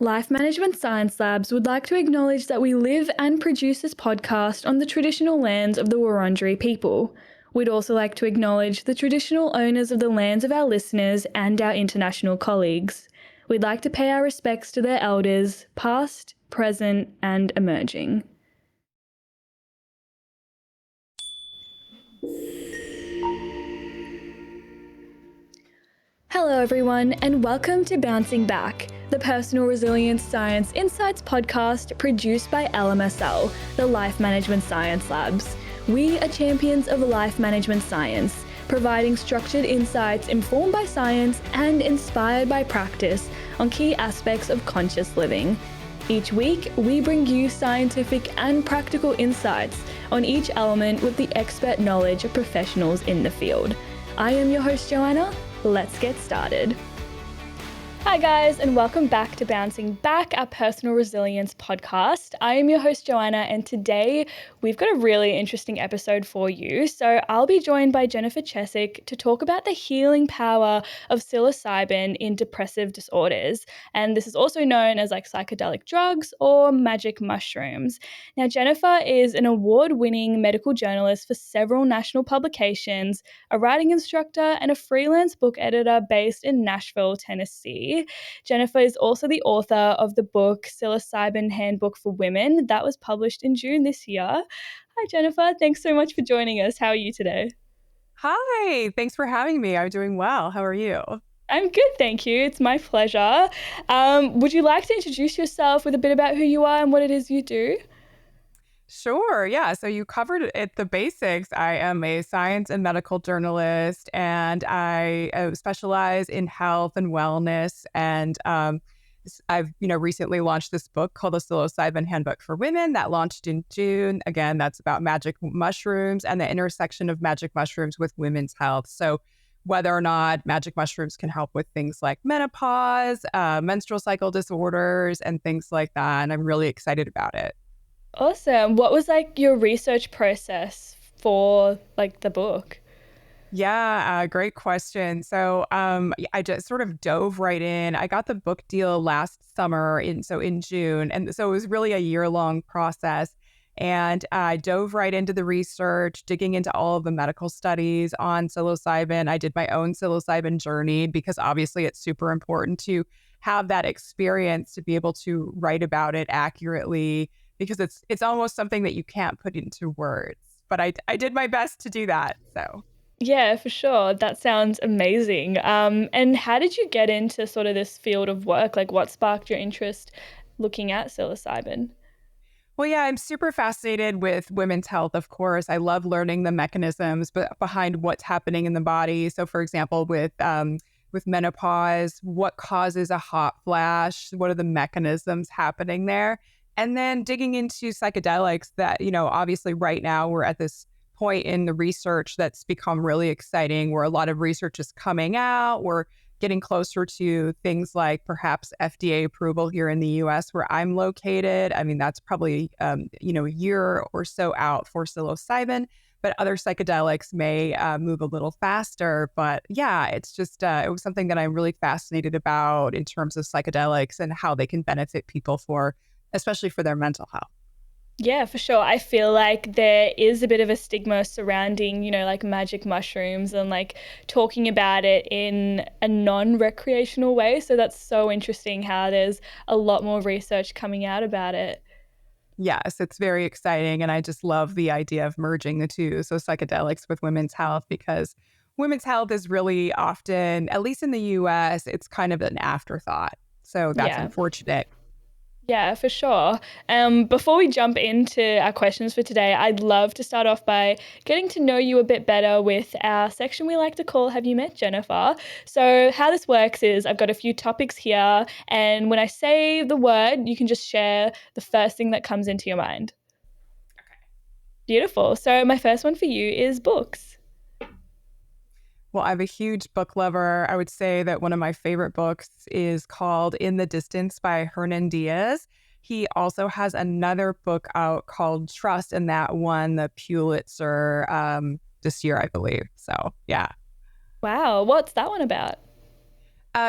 Life Management Science Labs would like to acknowledge that we live and produce this podcast on the traditional lands of the Wurundjeri people. We'd also like to acknowledge the traditional owners of the lands of our listeners and our international colleagues. We'd like to pay our respects to their elders, past, present, and emerging. Hello everyone, and welcome to Bouncing Back, the Personal Resilience Science Insights podcast produced by LMSL, the Life Management Science Labs. We are champions of life management science, providing structured insights informed by science and inspired by practice on key aspects of conscious living. Each week, we bring you scientific and practical insights on each element with the expert knowledge of professionals in the field. I am your host, Joanna. Let's get started. Hi guys, and welcome back to Bouncing Back, our personal resilience podcast. I am your host, Joanna, and today we've got a really interesting episode for you. So I'll be joined by Jennifer Chesak to talk about the healing power of psilocybin in depressive disorders. And this is also known as psychedelic drugs or magic mushrooms. Now, Jennifer is an award-winning medical journalist for several national publications, a writing instructor, and a freelance book editor based in Nashville, Tennessee. Jennifer is also the author of the book Psilocybin Handbook for Women that was published in June this year. Hi, Jennifer. Thanks so much for joining us. How are you today? Hi, thanks for having me. I'm doing well. How are you? I'm good, thank you. It's my pleasure. Would you like to introduce yourself with a bit about who you are and what it is you do? Sure. Yeah. So you covered it, the basics. I am a science and medical journalist, and I specialize in health and wellness. And I've recently launched this book called the Psilocybin Handbook for Women that launched in June. Again, that's about magic mushrooms and the intersection of magic mushrooms with women's health. So whether or not magic mushrooms can help with things like menopause, menstrual cycle disorders, and things like that. And I'm really excited about it. Awesome. What was your research process for the book? Yeah, great question. So I just sort of dove right in. I got the book deal last summer in June. And so it was really a year-long process. And I dove right into the research, digging into all of the medical studies on psilocybin. I did my own psilocybin journey because obviously it's super important to have that experience to be able to write about it accurately, because it's almost something that you can't put into words. But I did my best to do that. So. Yeah, for sure. That sounds amazing. And how did you get into sort of this field of work? What sparked your interest looking at psilocybin? Well, yeah, I'm super fascinated with women's health, of course. I love learning the mechanisms behind what's happening in the body. So, for example, with menopause, what causes a hot flash? What are the mechanisms happening there? And then digging into psychedelics that, obviously right now we're at this point in the research that's become really exciting, where a lot of research is coming out. We're getting closer to things like perhaps FDA approval here in the US where I'm located. I mean, that's probably, a year or so out for psilocybin, but other psychedelics may move a little faster. But yeah, it's just, it was something that I'm really fascinated about in terms of psychedelics and how they can benefit people especially for their mental health. Yeah, for sure. I feel like there is a bit of a stigma surrounding, magic mushrooms and talking about it in a non-recreational way. So that's so interesting how there's a lot more research coming out about it. Yes, it's very exciting. And I just love the idea of merging the two. So psychedelics with women's health, because women's health is really often, at least in the US, it's kind of an afterthought. So that's Yeah. unfortunate. Yeah, for sure. Before we jump into our questions for today, I'd love to start off by getting to know you a bit better with our section we like to call Have You Met Jennifer? So how this works is I've got a few topics here, and when I say the word, you can just share the first thing that comes into your mind. Beautiful. So my first one for you is books. Well, I'm a huge book lover. I would say that one of my favorite books is called In the Distance by Hernan Diaz. He also has another book out called Trust, and that won the Pulitzer this year, I believe. So, yeah. Wow, what's that one about?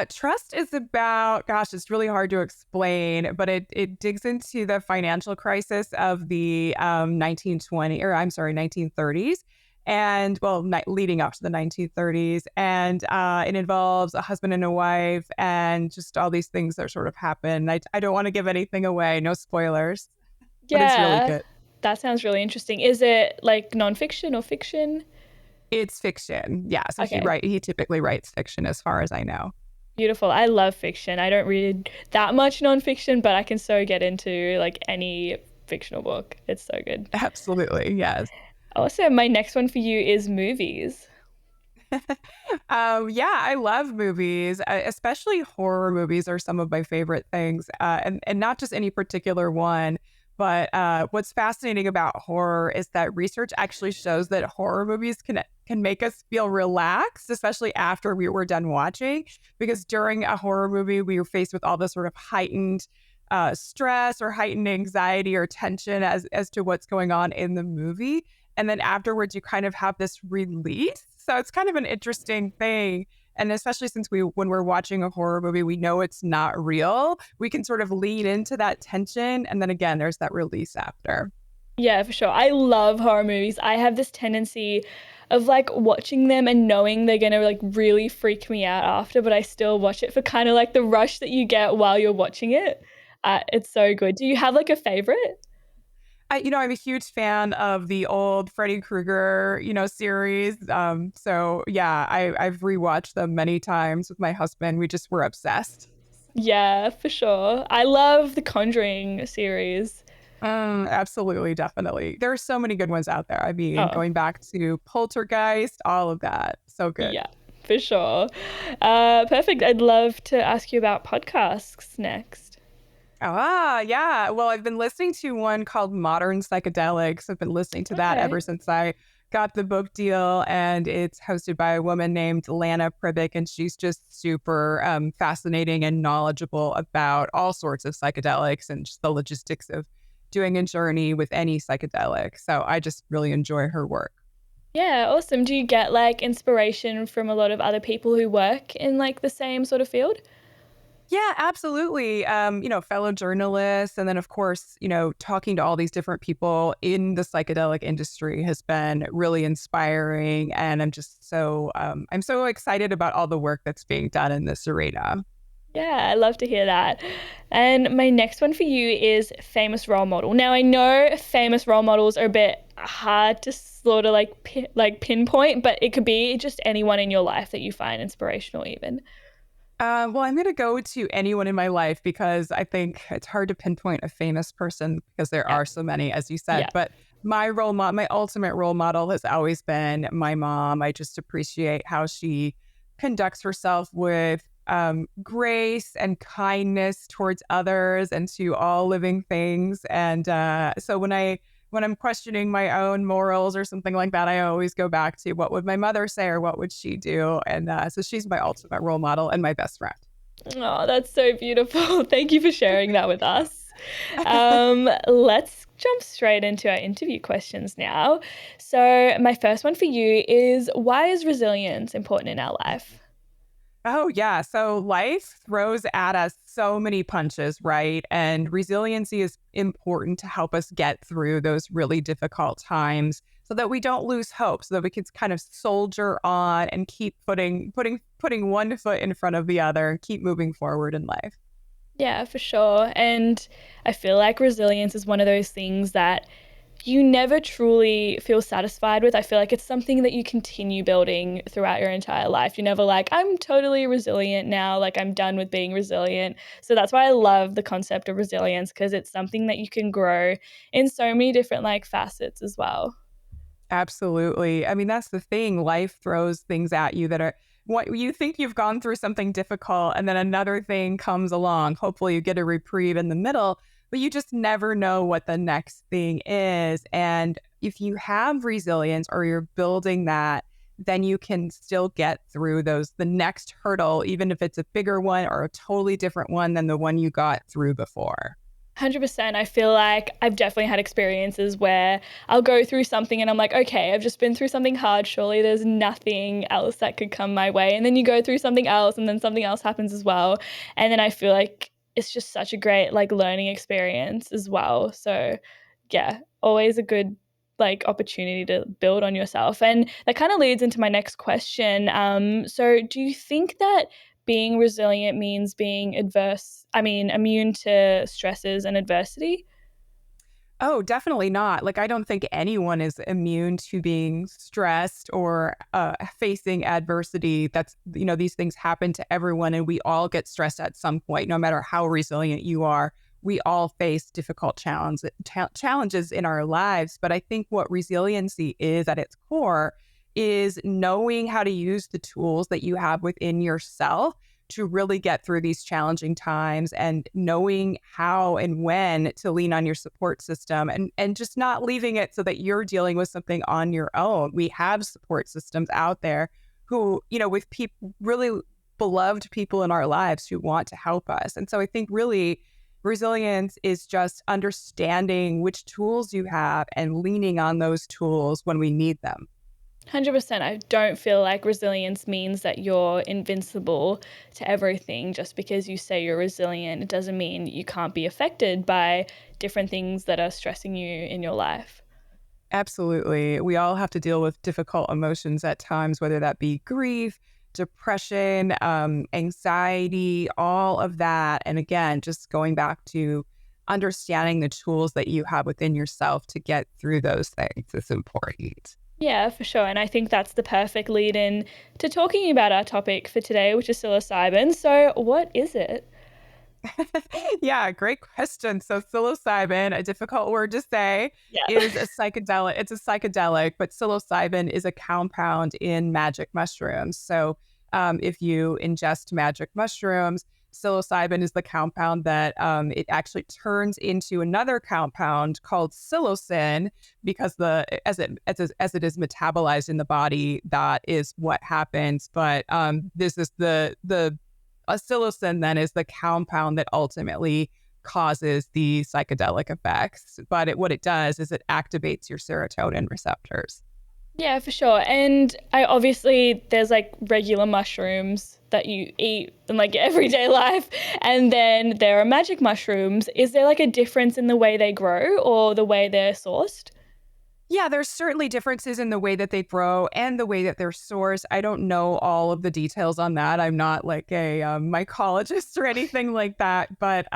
Trust is about, gosh, it's really hard to explain, but it digs into the financial crisis of the 1930s, and well, leading up to the 1930s. And it involves a husband and a wife and just all these things that sort of happen. I don't want to give anything away, no spoilers, but it's really Yeah, good. that sounds really interesting. Is it like nonfiction or fiction? It's fiction. Yeah. So Okay, he typically writes fiction as far as I know. beautiful. I love fiction. I don't read that much nonfiction, but I can so get into like any fictional book. It's so good. Absolutely. Yes. Also, my next one for you is movies. Yeah, I love movies, especially horror movies are some of my favorite things. And not just any particular one, but what's fascinating about horror is that research actually shows that horror movies can make us feel relaxed, especially after we were done watching, because during a horror movie, we were faced with all this sort of heightened stress or heightened anxiety or tension as to what's going on in the movie. And then afterwards, you kind of have this release. So it's kind of an interesting thing. And especially since when we're watching a horror movie, we know it's not real. We can sort of lean into that tension. And then again, there's that release after. Yeah, for sure. I love horror movies. I have this tendency of like watching them and knowing they're gonna like really freak me out after, but I still watch it for kind of like the rush that you get while you're watching it. It's so good. Do you have like a favorite? I'm a huge fan of the old Freddy Krueger, series. So yeah, I've rewatched them many times with my husband. We just were obsessed. Yeah, for sure. I love the Conjuring series. Absolutely, definitely. There are so many good ones out there. I mean, Oh, going back to Poltergeist, all of that. So good. yeah, for sure. Perfect. I'd love to ask you about podcasts next. Yeah. Well, I've been listening to one called Modern Psychedelics. I've been listening to that ever Okay. since I got the book deal, and it's hosted by a woman named Lana Pribick, and she's just super fascinating and knowledgeable about all sorts of psychedelics and just the logistics of doing a journey with any psychedelic. So I just really enjoy her work. Yeah, awesome. Do you get like inspiration from a lot of other people who work in like the same sort of field? Yeah, absolutely. Fellow journalists. And then, of course, talking to all these different people in the psychedelic industry has been really inspiring. And I'm so excited about all the work that's being done in this arena. Yeah, I love to hear that. And my next one for you is famous role model. Now I know famous role models are a bit hard to sort of like pinpoint, but it could be just anyone in your life that you find inspirational even. Well, I'm going to go to anyone in my life because I think it's hard to pinpoint a famous person because there Yeah. are so many, as you said. Yeah. But my ultimate role model has always been my mom. I just appreciate how she conducts herself with grace and kindness towards others and to all living things. And so when I'm questioning my own morals or something like that, I always go back to what would my mother say or what would she do? And so she's my ultimate role model and my best friend. Oh, that's so beautiful. Thank you for sharing that with us. Let's jump straight into our interview questions now. So, my first one for you is why is resilience important in our life? Oh, yeah. So life throws at us so many punches, right? And resiliency is important to help us get through those really difficult times so that we don't lose hope, so that we can kind of soldier on and keep putting one foot in front of the other and keep moving forward in life. Yeah, for sure. And I feel like resilience is one of those things that you never truly feel satisfied with. I feel like it's something that you continue building throughout your entire life. You're never like, I'm totally resilient now, like I'm done with being resilient. So that's why I love the concept of resilience because it's something that you can grow in so many different like facets as well. Absolutely. I mean, that's the thing. Life throws things at you that are what you think you've gone through something difficult, and then another thing comes along. Hopefully, you get a reprieve in the middle, but you just never know what the next thing is. And if you have resilience or you're building that, then you can still get through the next hurdle, even if it's a bigger one or a totally different one than the one you got through before. 100%. I feel like I've definitely had experiences where I'll go through something and I'm like, okay, I've just been through something hard. Surely there's nothing else that could come my way. And then you go through something else and then something else happens as well. And then I feel like it's just such a great like learning experience as well. So yeah, always a good like opportunity to build on yourself. And that kind of leads into my next question. So do you think that being resilient means being immune to stresses and adversity? Oh, definitely not. Like, I don't think anyone is immune to being stressed or facing adversity. These things happen to everyone, and we all get stressed at some point, no matter how resilient you are. We all face difficult challenges in our lives. But I think what resiliency is at its core is knowing how to use the tools that you have within yourself to really get through these challenging times, and knowing how and when to lean on your support system, and just not leaving it so that you're dealing with something on your own. We have support systems out there who, with people, really beloved people in our lives who want to help us. And so I think really resilience is just understanding which tools you have and leaning on those tools when we need them. 100%. I don't feel like resilience means that you're invincible to everything. Just because you say you're resilient, it doesn't mean you can't be affected by different things that are stressing you in your life. Absolutely. We all have to deal with difficult emotions at times, whether that be grief, depression, anxiety, all of that. And again, just going back to understanding the tools that you have within yourself to get through those things is important. Yeah, for sure. And I think that's the perfect lead in to talking about our topic for today, which is psilocybin. So, what is it? Yeah, great question. So psilocybin, a difficult word to say, Yeah. is a psychedelic. It's a psychedelic, but psilocybin is a compound in magic mushrooms. So if you ingest magic mushrooms, psilocybin is the compound that it actually turns into another compound called psilocin, because as it is metabolized in the body, that is what happens. But this is the psilocin then is the compound that ultimately causes the psychedelic effects. But what it does is it activates your serotonin receptors. Yeah, for sure. And there's like regular mushrooms that you eat in like your everyday life. And then there are magic mushrooms. Is there like a difference in the way they grow or the way they're sourced? Yeah, there's certainly differences in the way that they grow and the way that they're sourced. I don't know all of the details on that. I'm not like a mycologist or anything like that. But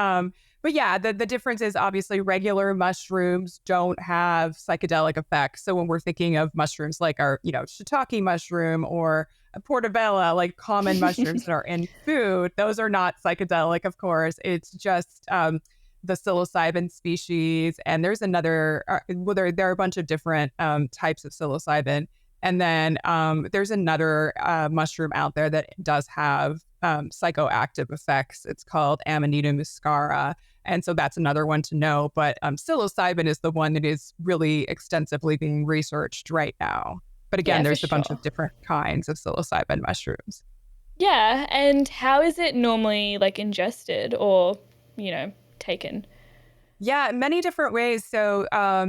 yeah, the difference is obviously regular mushrooms don't have psychedelic effects. So when we're thinking of mushrooms like our, shiitake mushroom or a portobello, like common mushrooms that are in food, those are not psychedelic, of course. It's just the psilocybin species, and there's another. There are a bunch of different types of psilocybin, and then there's another mushroom out there that does have psychoactive effects. It's called Amanita muscaria, and so that's another one to know. But psilocybin is the one that is really extensively being researched right now. But again, Yeah, for there's a bunch sure. of different kinds of psilocybin mushrooms. Yeah. And how is it normally like ingested or, taken? Yeah, many different ways. So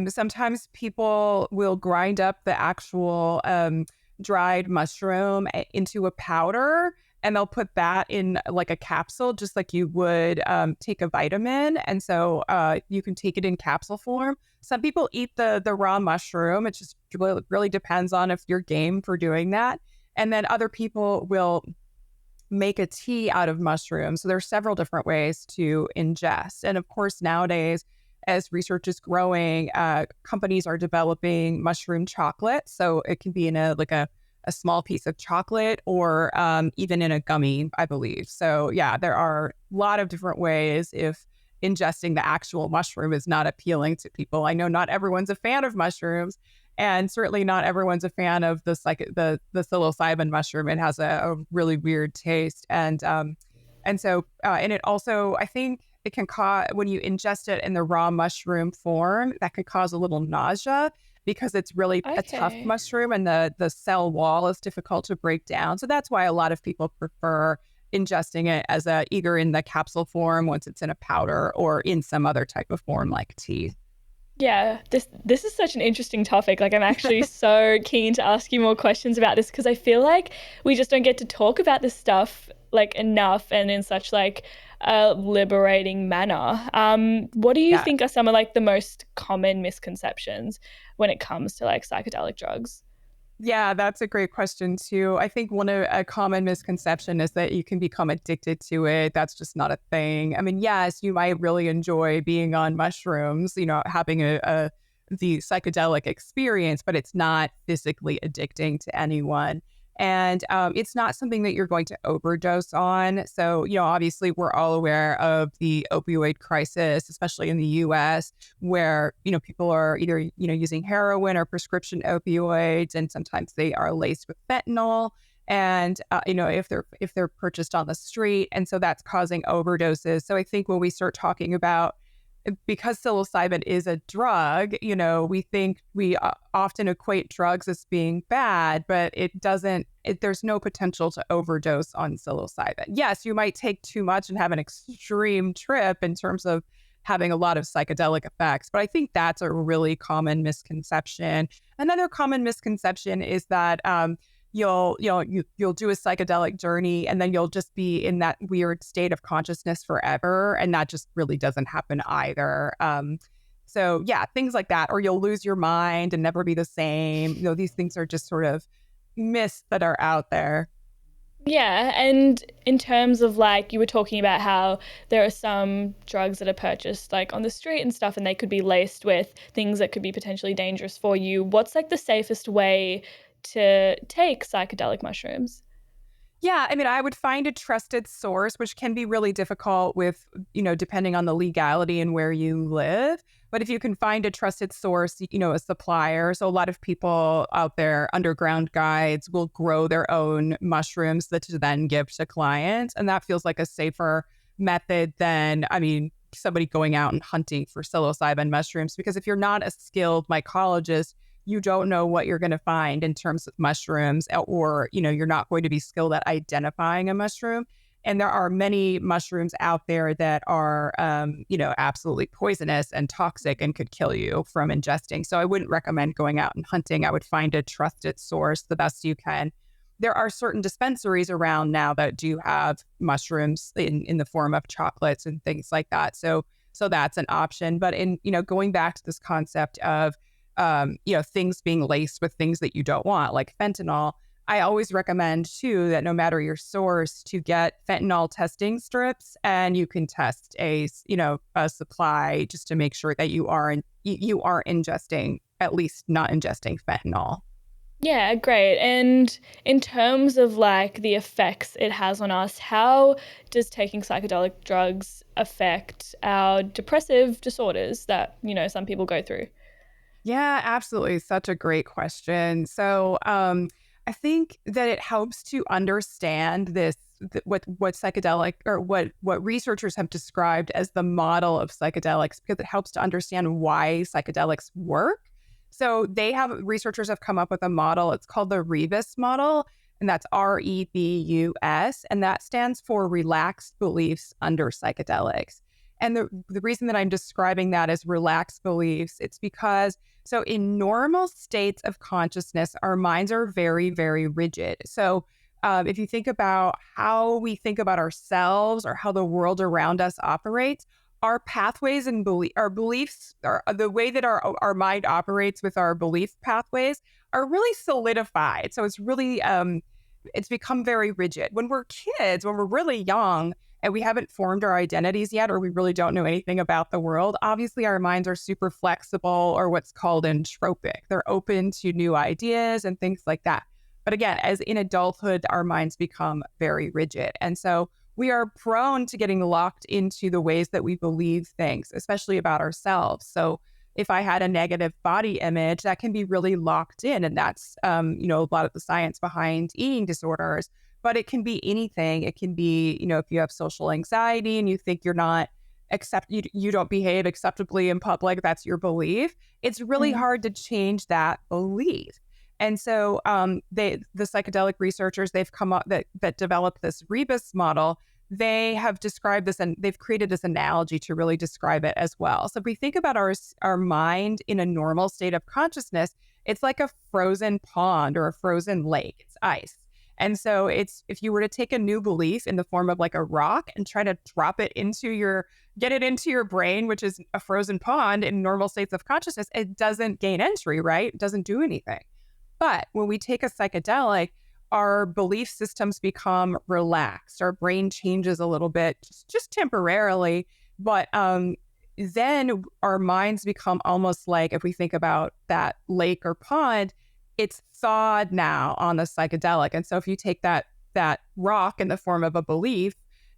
sometimes people will grind up the actual dried mushroom into a powder, and they'll put that in like a capsule, just like you would take a vitamin. And so you can take it in capsule form. Some people eat the raw mushroom. It just really depends on if you're game for doing that. And then other people will make a tea out of mushrooms. So there's several different ways to ingest. And of course, nowadays, as research is growing, companies are developing mushroom chocolate. So it can be in a small piece of chocolate, or even in a gummy, I believe. So yeah, there are a lot of different ways if ingesting the actual mushroom is not appealing to people. I know not everyone's a fan of mushrooms, and certainly not everyone's a fan of the psilocybin mushroom. It has a really weird taste, and it also, I think it can cause, when you ingest it in the raw mushroom form, that could cause a little nausea, because it's really a tough Okay. mushroom, and the cell wall is difficult to break down. So that's why a lot of people prefer ingesting it as either in the capsule form once it's in a powder or in some other type of form like tea. Yeah, this is such an interesting topic. Like, I'm actually so keen to ask you more questions about this because I feel like we just don't get to talk about this stuff like enough and in such like a liberating manner. What do you Yeah. think are some of like the most common misconceptions when it comes to like psychedelic drugs? Yeah, that's a great question too. I think a common misconception is that you can become addicted to it. That's just not a thing. I mean, yes, you might really enjoy being on mushrooms, having the psychedelic experience, but it's not physically addicting to anyone. And it's not something that you're going to overdose on. So, obviously, we're all aware of the opioid crisis, especially in the US, where, people are either, using heroin or prescription opioids, and sometimes they are laced with fentanyl. And, if they're purchased on the street. And so that's causing overdoses. So I think when we start talking about because psilocybin is a drug, we think we often equate drugs as being bad, but there's no potential to overdose on psilocybin. Yes, you might take too much and have an extreme trip in terms of having a lot of psychedelic effects, but I think that's a really common misconception. Another common misconception is that you'll do a psychedelic journey and then you'll just be in that weird state of consciousness forever, and that just really doesn't happen either. So yeah, things like that, or you'll lose your mind and never be the same. These things are just sort of myths that are out there. Yeah, and in terms of like you were talking about how there are some drugs that are purchased like on the street and stuff and they could be laced with things that could be potentially dangerous for you. What's like the safest way to take psychedelic mushrooms? Yeah, I mean, I would find a trusted source, which can be really difficult with, depending on the legality and where you live. But if you can find a trusted source, a supplier. So a lot of people out there, underground guides, will grow their own mushrooms that to then give to clients. And that feels like a safer method than, I mean, somebody going out and hunting for psilocybin mushrooms. Because if you're not a skilled mycologist, you don't know what you're going to find in terms of mushrooms, or, you're not going to be skilled at identifying a mushroom. And there are many mushrooms out there that are, absolutely poisonous and toxic and could kill you from ingesting. So I wouldn't recommend going out and hunting. I would find a trusted source the best you can. There are certain dispensaries around now that do have mushrooms in the form of chocolates and things like that. So that's an option. But going back to this concept of things being laced with things that you don't want, like fentanyl, I always recommend too that no matter your source, to get fentanyl testing strips, and you can test a supply just to make sure that you are ingesting, at least not ingesting fentanyl. Yeah, great. And in terms of like the effects it has on us, how does taking psychedelic drugs affect our depressive disorders that, some people go through? Yeah, absolutely. Such a great question. So, I think that it helps to understand what psychedelic, or what researchers have described as the model of psychedelics, because it helps to understand why psychedelics work. So researchers have come up with a model. It's called the Rebus model, and that's REBUS, and that stands for relaxed beliefs under psychedelics. And the reason that I'm describing that as relaxed beliefs, it's because so in normal states of consciousness, our minds are very, very rigid. So if you think about how we think about ourselves or how the world around us operates, our pathways and our beliefs, are the way that our mind operates with our belief pathways are really solidified. So it's really, it's become very rigid. When we're kids, when we're really young, and we haven't formed our identities yet, or we really don't know anything about the world, obviously our minds are super flexible, or what's called entropic. They're open to new ideas and things like that. But again, as in adulthood, our minds become very rigid. And so we are prone to getting locked into the ways that we believe things, especially about ourselves. So if I had a negative body image, that can be really locked in. And that's, a lot of the science behind eating disorders. But it can be anything. It can be, if you have social anxiety and you think you're not you don't behave acceptably in public, that's your belief. It's really hard to change that belief. And so the psychedelic researchers, they've come up that developed this rebus model. They have described this, and they've created this analogy to really describe it as well. So if we think about our mind in a normal state of consciousness, it's like a frozen pond or a frozen lake. It's ice. And so it's, if you were to take a new belief in the form of like a rock and try to get it into your brain, which is a frozen pond in normal states of consciousness, it doesn't gain entry, right? It doesn't do anything. But when we take a psychedelic, our belief systems become relaxed. Our brain changes a little bit, just temporarily. But then our minds become almost like, if we think about that lake or pond, it's thawed now on the psychedelic. And so if you take that rock in the form of a belief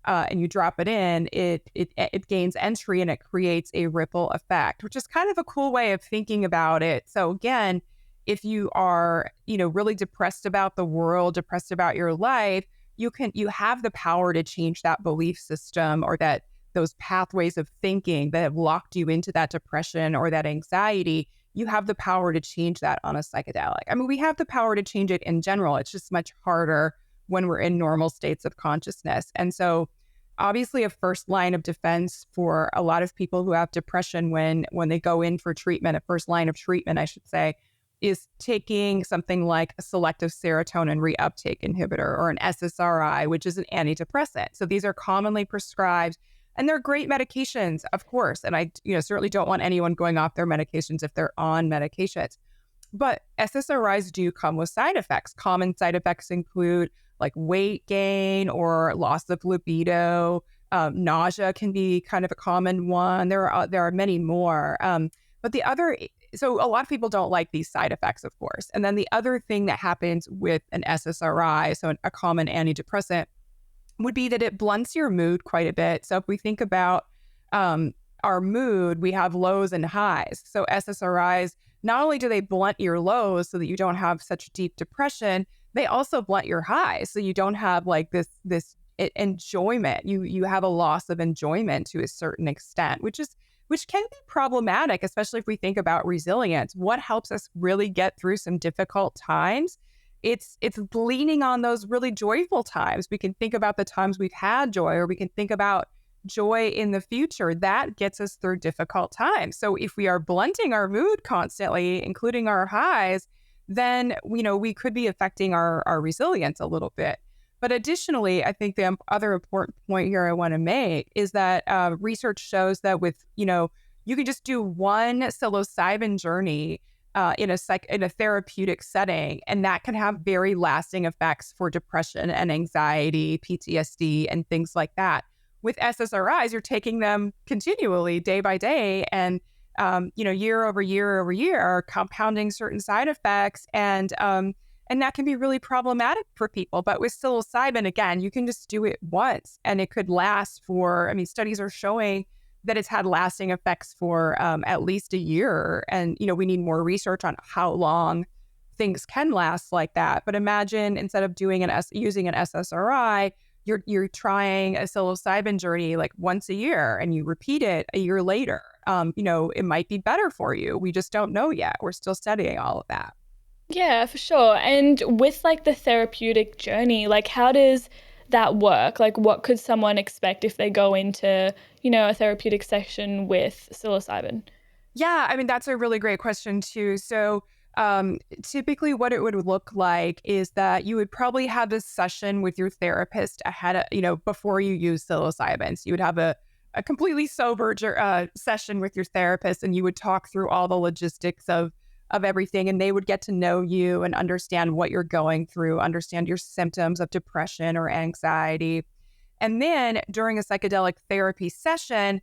and you drop it in, it gains entry and it creates a ripple effect, which is kind of a cool way of thinking about it. So again, if you are, really depressed about the world, depressed about your life, you have the power to change that belief system or those pathways of thinking that have locked you into that depression or that anxiety. You have the power to change that on a psychedelic. I mean, we have the power to change it in general. It's just much harder when we're in normal states of consciousness. And so obviously a first line of defense for a lot of people who have depression when they go in for treatment, a first line of treatment, I should say, is taking something like a selective serotonin reuptake inhibitor or an SSRI, which is an antidepressant. So these are commonly prescribed. And they're great medications, of course. And I certainly don't want anyone going off their medications if they're on medications. But SSRIs do come with side effects. Common side effects include like weight gain or loss of libido. Nausea can be kind of a common one. There are many more. So a lot of people don't like these side effects, of course. And then the other thing that happens with an SSRI, so a common antidepressant, would be that it blunts your mood quite a bit. So if we think about our mood, we have lows and highs. So SSRIs, not only do they blunt your lows so that you don't have such deep depression, they also blunt your highs. So you don't have like this enjoyment. You have a loss of enjoyment to a certain extent, which can be problematic, especially if we think about resilience. What helps us really get through some difficult times? It's leaning on those really joyful times. We can think about the times we've had joy, or we can think about joy in the future. That gets us through difficult times. So if we are blunting our mood constantly, including our highs, then we could be affecting our resilience a little bit. But additionally, I think the other important point here I want to make is that research shows that you can just do one psilocybin journey in a therapeutic setting, and that can have very lasting effects for depression and anxiety, PTSD, and things like that. With SSRIs, you're taking them continually, day by day, and year over year over year, compounding certain side effects, and that can be really problematic for people. But with psilocybin, again, you can just do it once, and it could last for. Studies are showing that it's had lasting effects for at least a year. And, we need more research on how long things can last like that. But imagine instead of using an SSRI, you're trying a psilocybin journey like once a year, and you repeat it a year later. It might be better for you. We just don't know yet. We're still studying all of that. Yeah, for sure. And with like the therapeutic journey, like how does that work? Like what could someone expect if they go into, a therapeutic session with psilocybin? Yeah, that's a really great question too. So typically what it would look like is that you would probably have a session with your therapist ahead of, before you use psilocybin. So you would have a completely sober session with your therapist, and you would talk through all the logistics of everything, and they would get to know you and understand what you're going through, understand your symptoms of depression or anxiety. And then during a psychedelic therapy session,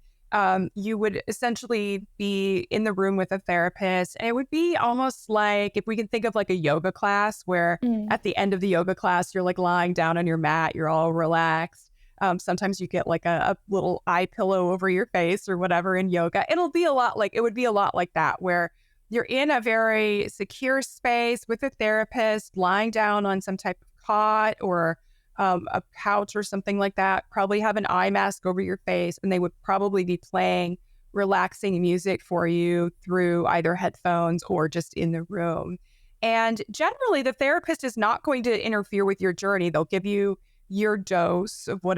you would essentially be in the room with a therapist, and it would be almost like, if we can think of like a yoga class where at the end of the yoga class, you're like lying down on your mat, you're all relaxed. Sometimes you get like a little eye pillow over your face or whatever in yoga. It would be a lot like that, where you're in a very secure space with a therapist, lying down on some type of cot or a couch or something like that. Probably have an eye mask over your face, and they would probably be playing relaxing music for you through either headphones or just in the room. And generally, the therapist is not going to interfere with your journey. They'll give you your dose of what,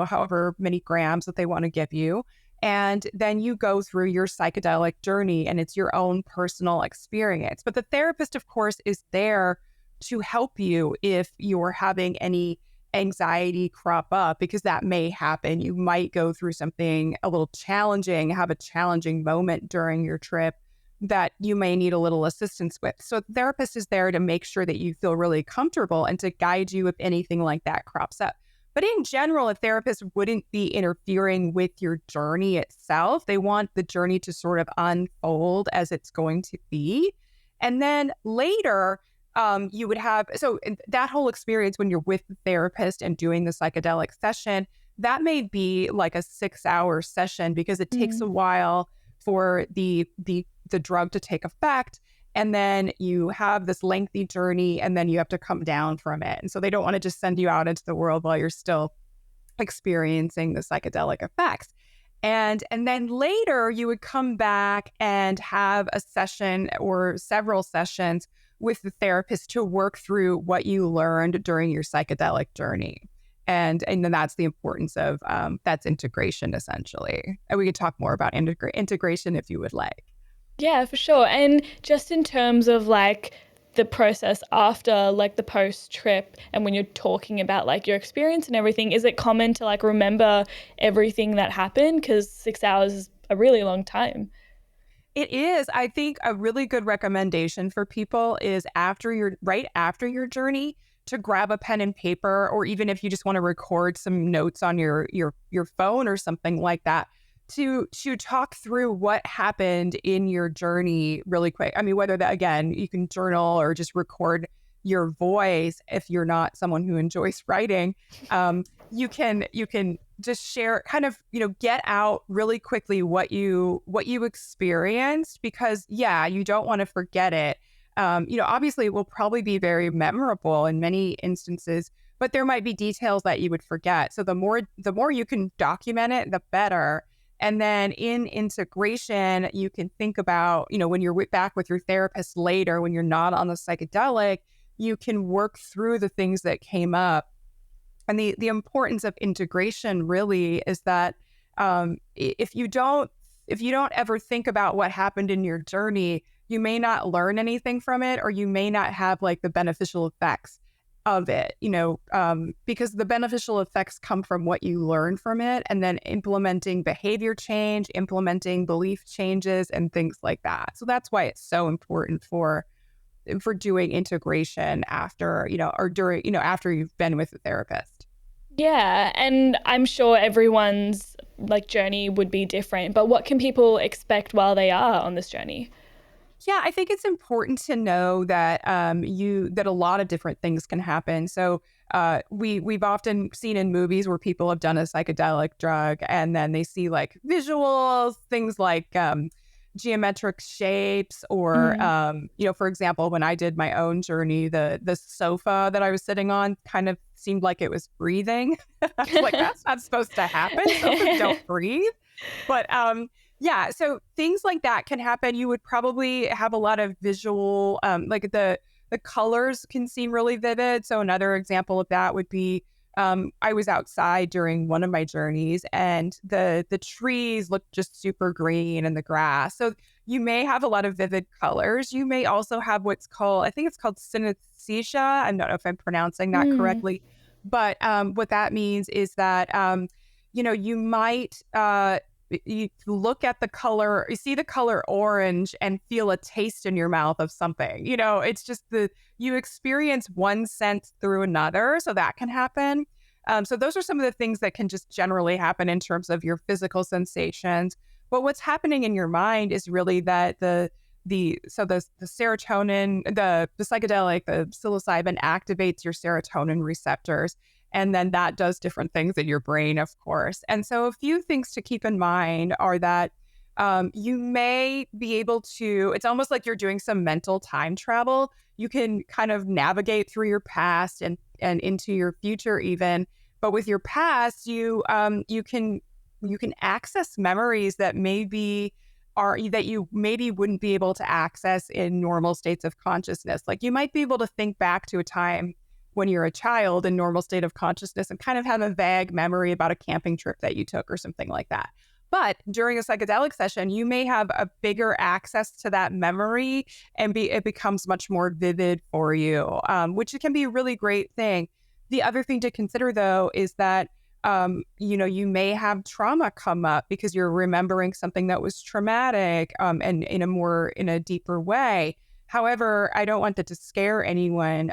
however many grams that they want to give you. And then you go through your psychedelic journey, and it's your own personal experience. But the therapist, of course, is there to help you if you're having any anxiety crop up, because that may happen. You might go through something a little challenging, have a challenging moment during your trip that you may need a little assistance with. So the therapist is there to make sure that you feel really comfortable and to guide you if anything like that crops up. But in general, a therapist wouldn't be interfering with your journey itself. They want the journey to sort of unfold as it's going to be. And then later, you would have, so that whole experience when you're with the therapist and doing the psychedelic session, that may be like a 6-hour session because it takes a while for the drug to take effect. And then you have this lengthy journey, and then you have to come down from it. And so they don't want to just send you out into the world while you're still experiencing the psychedelic effects. And then later you would come back and have a session or several sessions with the therapist to work through what you learned during your psychedelic journey. And then that's the importance of that's integration, essentially. And we could talk more about integration if you would like. Yeah, for sure. And just in terms of like the process after like the post trip and when you're talking about like your experience and everything, is it common to like remember everything that happened? Because 6 hours is a really long time. It is. I think a really good recommendation for people is right after your journey to grab a pen and paper, or even if you just want to record some notes on your phone or something like that, to talk through what happened in your journey really quick. I mean, whether that, again, you can journal or just record your voice if you're not someone who enjoys writing. You can just share, kind of, get out really quickly what you experienced, because you don't want to forget it. Obviously it will probably be very memorable in many instances, but there might be details that you would forget. So the more you can document it, the better. And then in integration, you can think about, when you're back with your therapist later, when you're not on the psychedelic, you can work through the things that came up. And the importance of integration really is that if you don't ever think about what happened in your journey, you may not learn anything from it, or you may not have like the beneficial effects of it, because the beneficial effects come from what you learn from it, and then implementing behavior change, implementing belief changes, and things like that. So that's why it's so important for doing integration after, or during, after you've been with a therapist. Yeah, and I'm sure everyone's like journey would be different, but what can people expect while they are on this journey? Yeah, I think it's important to know that that a lot of different things can happen. So we've often seen in movies where people have done a psychedelic drug and then they see like visuals, things like geometric shapes, or for example, when I did my own journey, the sofa that I was sitting on kind of seemed like it was breathing. I was like, that's not supposed to happen. Sofas don't breathe. But so things like that can happen. You would probably have a lot of visual, like the colors can seem really vivid. So another example of that would be, I was outside during one of my journeys, and the trees looked just super green, and the grass. So you may have a lot of vivid colors. You may also have what's called, I think it's called synesthesia. I don't know if I'm pronouncing that correctly, but what that means is that you might you look at the color, you see the color orange and feel a taste in your mouth of something. It's just you experience one sense through another. So that can happen. So those are some of the things that can just generally happen in terms of your physical sensations. But what's happening in your mind is really that the serotonin, the psychedelic, the psilocybin activates your serotonin receptors. And then that does different things in your brain, of course. And so a few things to keep in mind are that you may be able to, it's almost like you're doing some mental time travel. You can kind of navigate through your past and into your future even. But with your past, you can access memories that maybe that you maybe wouldn't be able to access in normal states of consciousness. Like you might be able to think back to a time when you're a child in normal state of consciousness and kind of have a vague memory about a camping trip that you took or something like that. But during a psychedelic session, you may have a bigger access to that memory and it becomes much more vivid for you, which can be a really great thing. The other thing to consider, though, is that you may have trauma come up because you're remembering something that was traumatic, and in a deeper way. However, I don't want that to scare anyone,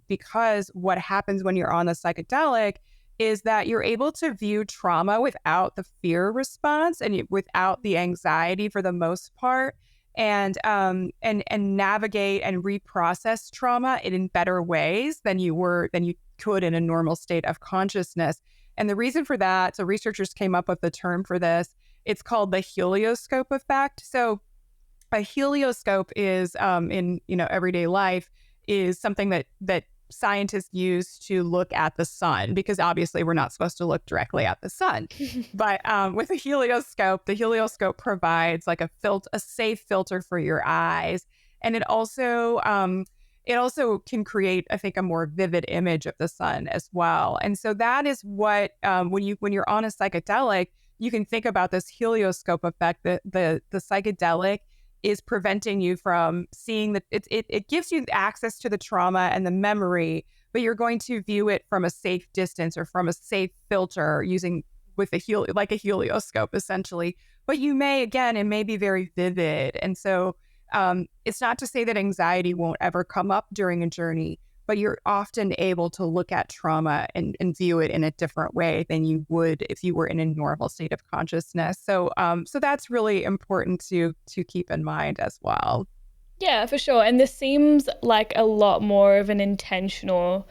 because what happens when you're on a psychedelic is that you're able to view trauma without the fear response and without the anxiety for the most part, and navigate and reprocess trauma in better ways than you could in a normal state of consciousness. And the reason for that, so researchers came up with the term for this. It's called the helioscope effect. So a helioscope is in everyday life is something that scientists use to look at the sun, because obviously we're not supposed to look directly at the sun. But with a helioscope, the helioscope provides like a safe filter for your eyes, and it also can create, I think, a more vivid image of the sun as well. And so that is what when you're on a psychedelic, you can think about this helioscope effect. The psychedelic is preventing you from seeing that it gives you access to the trauma and the memory, but you're going to view it from a safe distance or from a safe filter with like a helioscope essentially. But it may be very vivid. And so it's not to say that anxiety won't ever come up during a journey, but you're often able to look at trauma and view it in a different way than you would if you were in a normal state of consciousness. So that's really important to keep in mind as well. Yeah, for sure. And this seems like a lot more of an intentional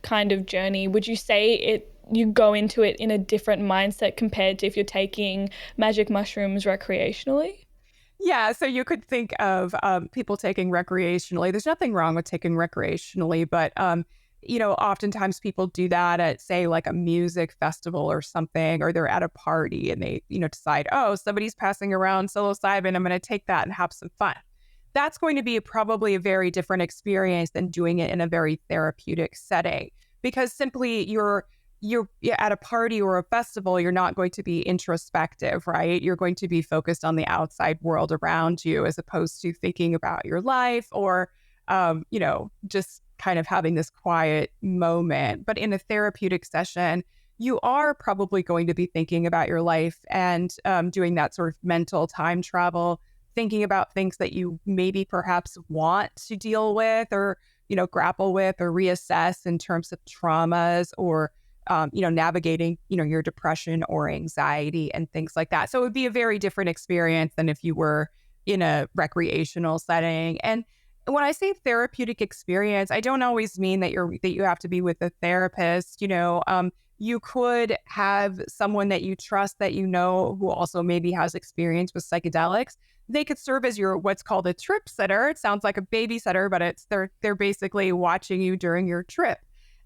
kind of journey. Would you say you go into it in a different mindset compared to if you're taking magic mushrooms recreationally? Yeah, so you could think of people taking recreationally. There's nothing wrong with taking recreationally, but oftentimes people do that at, say, like a music festival or something, or they're at a party and they, decide, oh, somebody's passing around psilocybin, I'm going to take that and have some fun. That's going to be probably a very different experience than doing it in a very therapeutic setting, because simply you're at a party or a festival, you're not going to be introspective, right? You're going to be focused on the outside world around you, as opposed to thinking about your life or, just kind of having this quiet moment. But in a therapeutic session, you are probably going to be thinking about your life and doing that sort of mental time travel, thinking about things that you maybe perhaps want to deal with or, grapple with or reassess in terms of traumas or navigating, your depression or anxiety and things like that. So it would be a very different experience than if you were in a recreational setting. And when I say therapeutic experience, I don't always mean that you have to be with a therapist. You could have someone that you trust, that who also maybe has experience with psychedelics. They could serve as your what's called a trip sitter. It sounds like a babysitter, but they're basically watching you during your trip.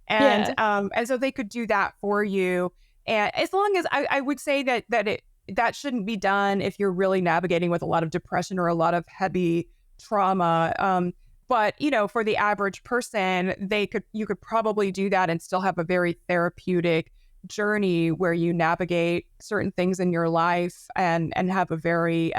And and so they could do that for you. And as long as I would say that shouldn't be done if you're really navigating with a lot of depression or a lot of heavy trauma. But for the average person, you could probably do that and still have a very therapeutic journey where you navigate certain things in your life and have a very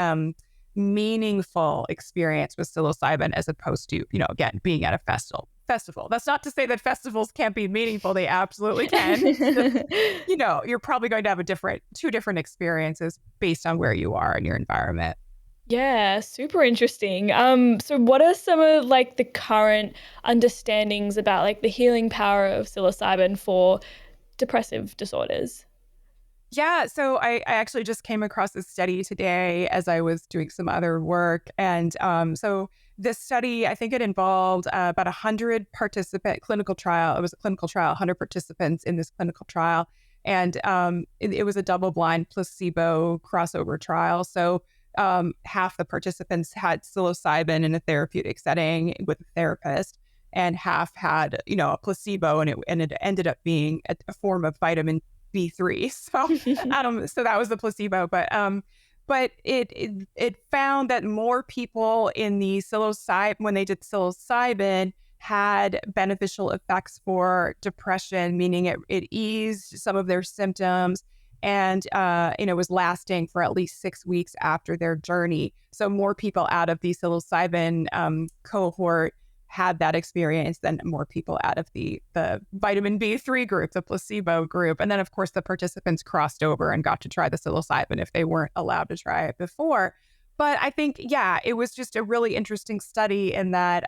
meaningful experience with psilocybin, as opposed to, again, being at a festival. That's not to say that festivals can't be meaningful. They absolutely can. You're probably going to have two different experiences based on where you are in your environment. Yeah, super interesting. So what are some of like the current understandings about like the healing power of psilocybin for depressive disorders? Yeah, so I actually just came across this study today as I was doing some other work. And so this study, I think it involved about 100 clinical trial. It was a clinical trial, 100 participants in this clinical trial. And it was a double-blind placebo crossover trial. So half the participants had psilocybin in a therapeutic setting with a therapist, and half had, a placebo, and it ended up being a form of vitamin B3. So that was the placebo. But But it found that more people in the psilocybin, when they did psilocybin, had beneficial effects for depression, meaning it eased some of their symptoms, and was lasting for at least 6 weeks after their journey. So more people out of the psilocybin cohort had that experience than more people out of the vitamin B3 group, the placebo group. And then, of course, the participants crossed over and got to try the psilocybin if they weren't allowed to try it before. But I think, yeah, it was just a really interesting study in that,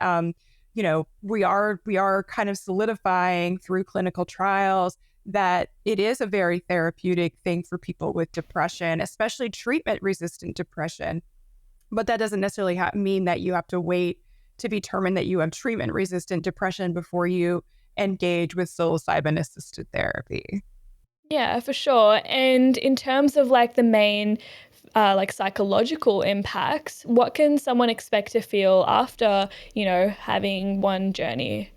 we are kind of solidifying through clinical trials that it is a very therapeutic thing for people with depression, especially treatment-resistant depression. But that doesn't necessarily mean that you have to wait to determine that you have treatment-resistant depression before you engage with psilocybin-assisted therapy. Yeah, for sure. And in terms of like the main psychological impacts, what can someone expect to feel after, having one journey?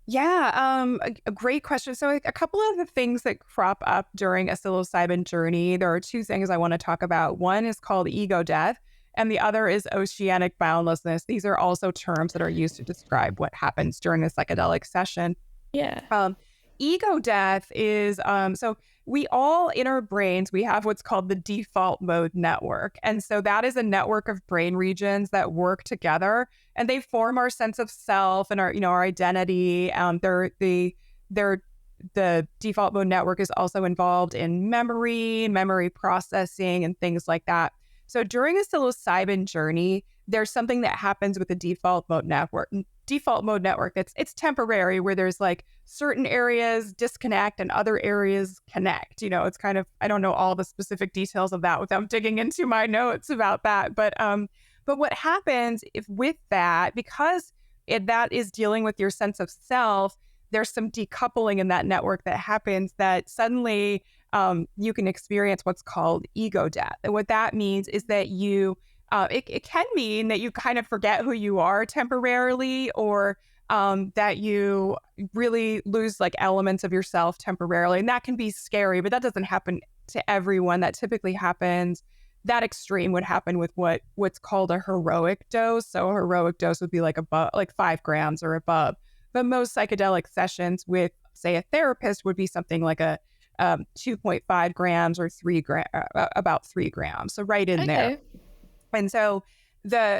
Yeah, a great question. So a couple of the things that crop up during a psilocybin journey, there are two things I want to talk about. One is called ego death, and the other is oceanic boundlessness. These are also terms that are used to describe what happens during a psychedelic session. Yeah. Ego death is so we all in our brains, we have what's called the default mode network. And so that is a network of brain regions that work together and they form our sense of self and our identity. They're the default mode network is also involved in memory processing, and things like that. So during a psilocybin journey, there's something that happens with the default mode network. It's temporary, where there's like certain areas disconnect and other areas connect. It's kind of, I don't know all the specific details of that without digging into my notes about that. But what happens if with that, because that is dealing with your sense of self, there's some decoupling in that network that happens that suddenly you can experience what's called ego death. And what that means is that it can mean that you kind of forget who you are temporarily, or that you really lose like elements of yourself temporarily. And that can be scary, but that doesn't happen to everyone. That typically happens. That extreme would happen with what's called a heroic dose. So a heroic dose would be like 5 grams or above. But most psychedelic sessions with, say, a therapist would be something like a 2.5 grams or about 3 grams. So right in there. And so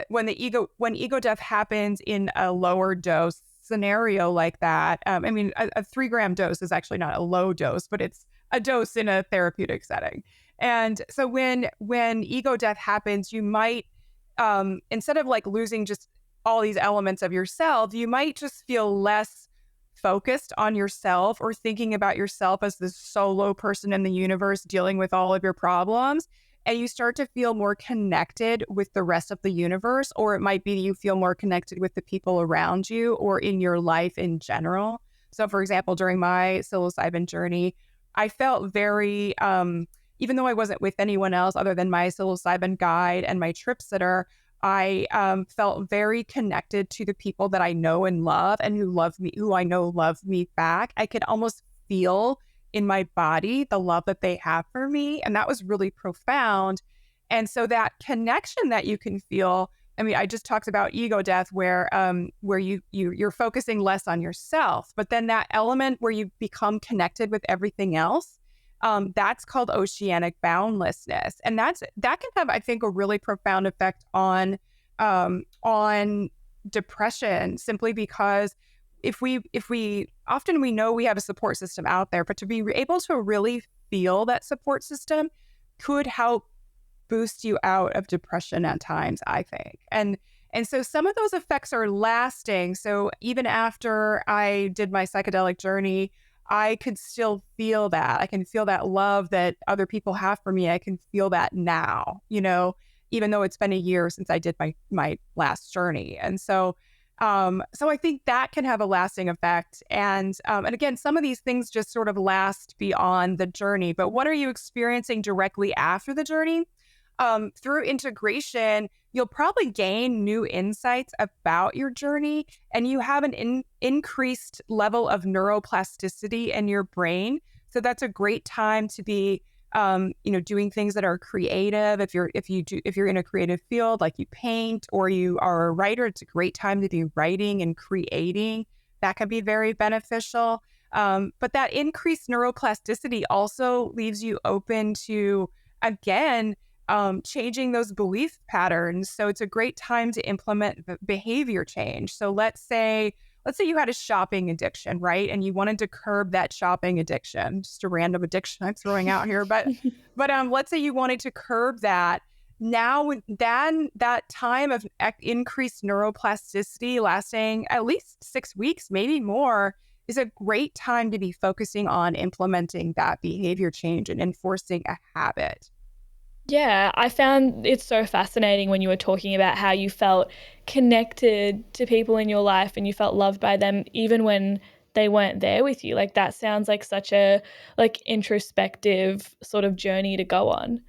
when ego death happens in a lower dose scenario like that, a 3-gram dose is actually not a low dose, but it's a dose in a therapeutic setting. And so when ego death happens, you might, instead of like losing just all these elements of yourself, you might just feel less focused on yourself or thinking about yourself as this solo person in the universe dealing with all of your problems. And you start to feel more connected with the rest of the universe, or it might be you feel more connected with the people around you or in your life in general. So, for example, during my psilocybin journey, I felt very, even though I wasn't with anyone else other than my psilocybin guide and my trip sitter, I felt very connected to the people that I know and love and who I know love me back. I could almost feel in my body the love that they have for me. And that was really profound. And so that connection that you can feel, I just talked about ego death where you're focusing less on yourself, but then that element where you become connected with everything else, that's called oceanic boundlessness. And that can have, I think, a really profound effect on depression, simply because if we often we know we have a support system out there, but to be able to really feel that support system could help boost you out of depression at times, I think. And so some of those effects are lasting. So even after I did my psychedelic journey, I could still feel that. I can feel that love that other people have for me. I can feel that now, even though it's been a year since I did my last journey. And so I think that can have a lasting effect. And again, some of these things just sort of last beyond the journey. But what are you experiencing directly after the journey? Through integration, you'll probably gain new insights about your journey, and you have an increased level of neuroplasticity in your brain. So that's a great time to be doing things that are creative. If you're in a creative field, like you paint or you are a writer, it's a great time to be writing and creating. That can be very beneficial. But that increased neuroplasticity also leaves you open to, again, changing those belief patterns. So it's a great time to implement behavior change. So let's say you had a shopping addiction, right? And you wanted to curb that shopping addiction, just a random addiction I'm throwing out here. But let's say you wanted to curb that. Now, then that time of increased neuroplasticity lasting at least 6 weeks, maybe more, is a great time to be focusing on implementing that behavior change and enforcing a habit. Yeah, I found it so fascinating when you were talking about how you felt connected to people in your life and you felt loved by them even when they weren't there with you. Like that sounds like such a introspective sort of journey to go on.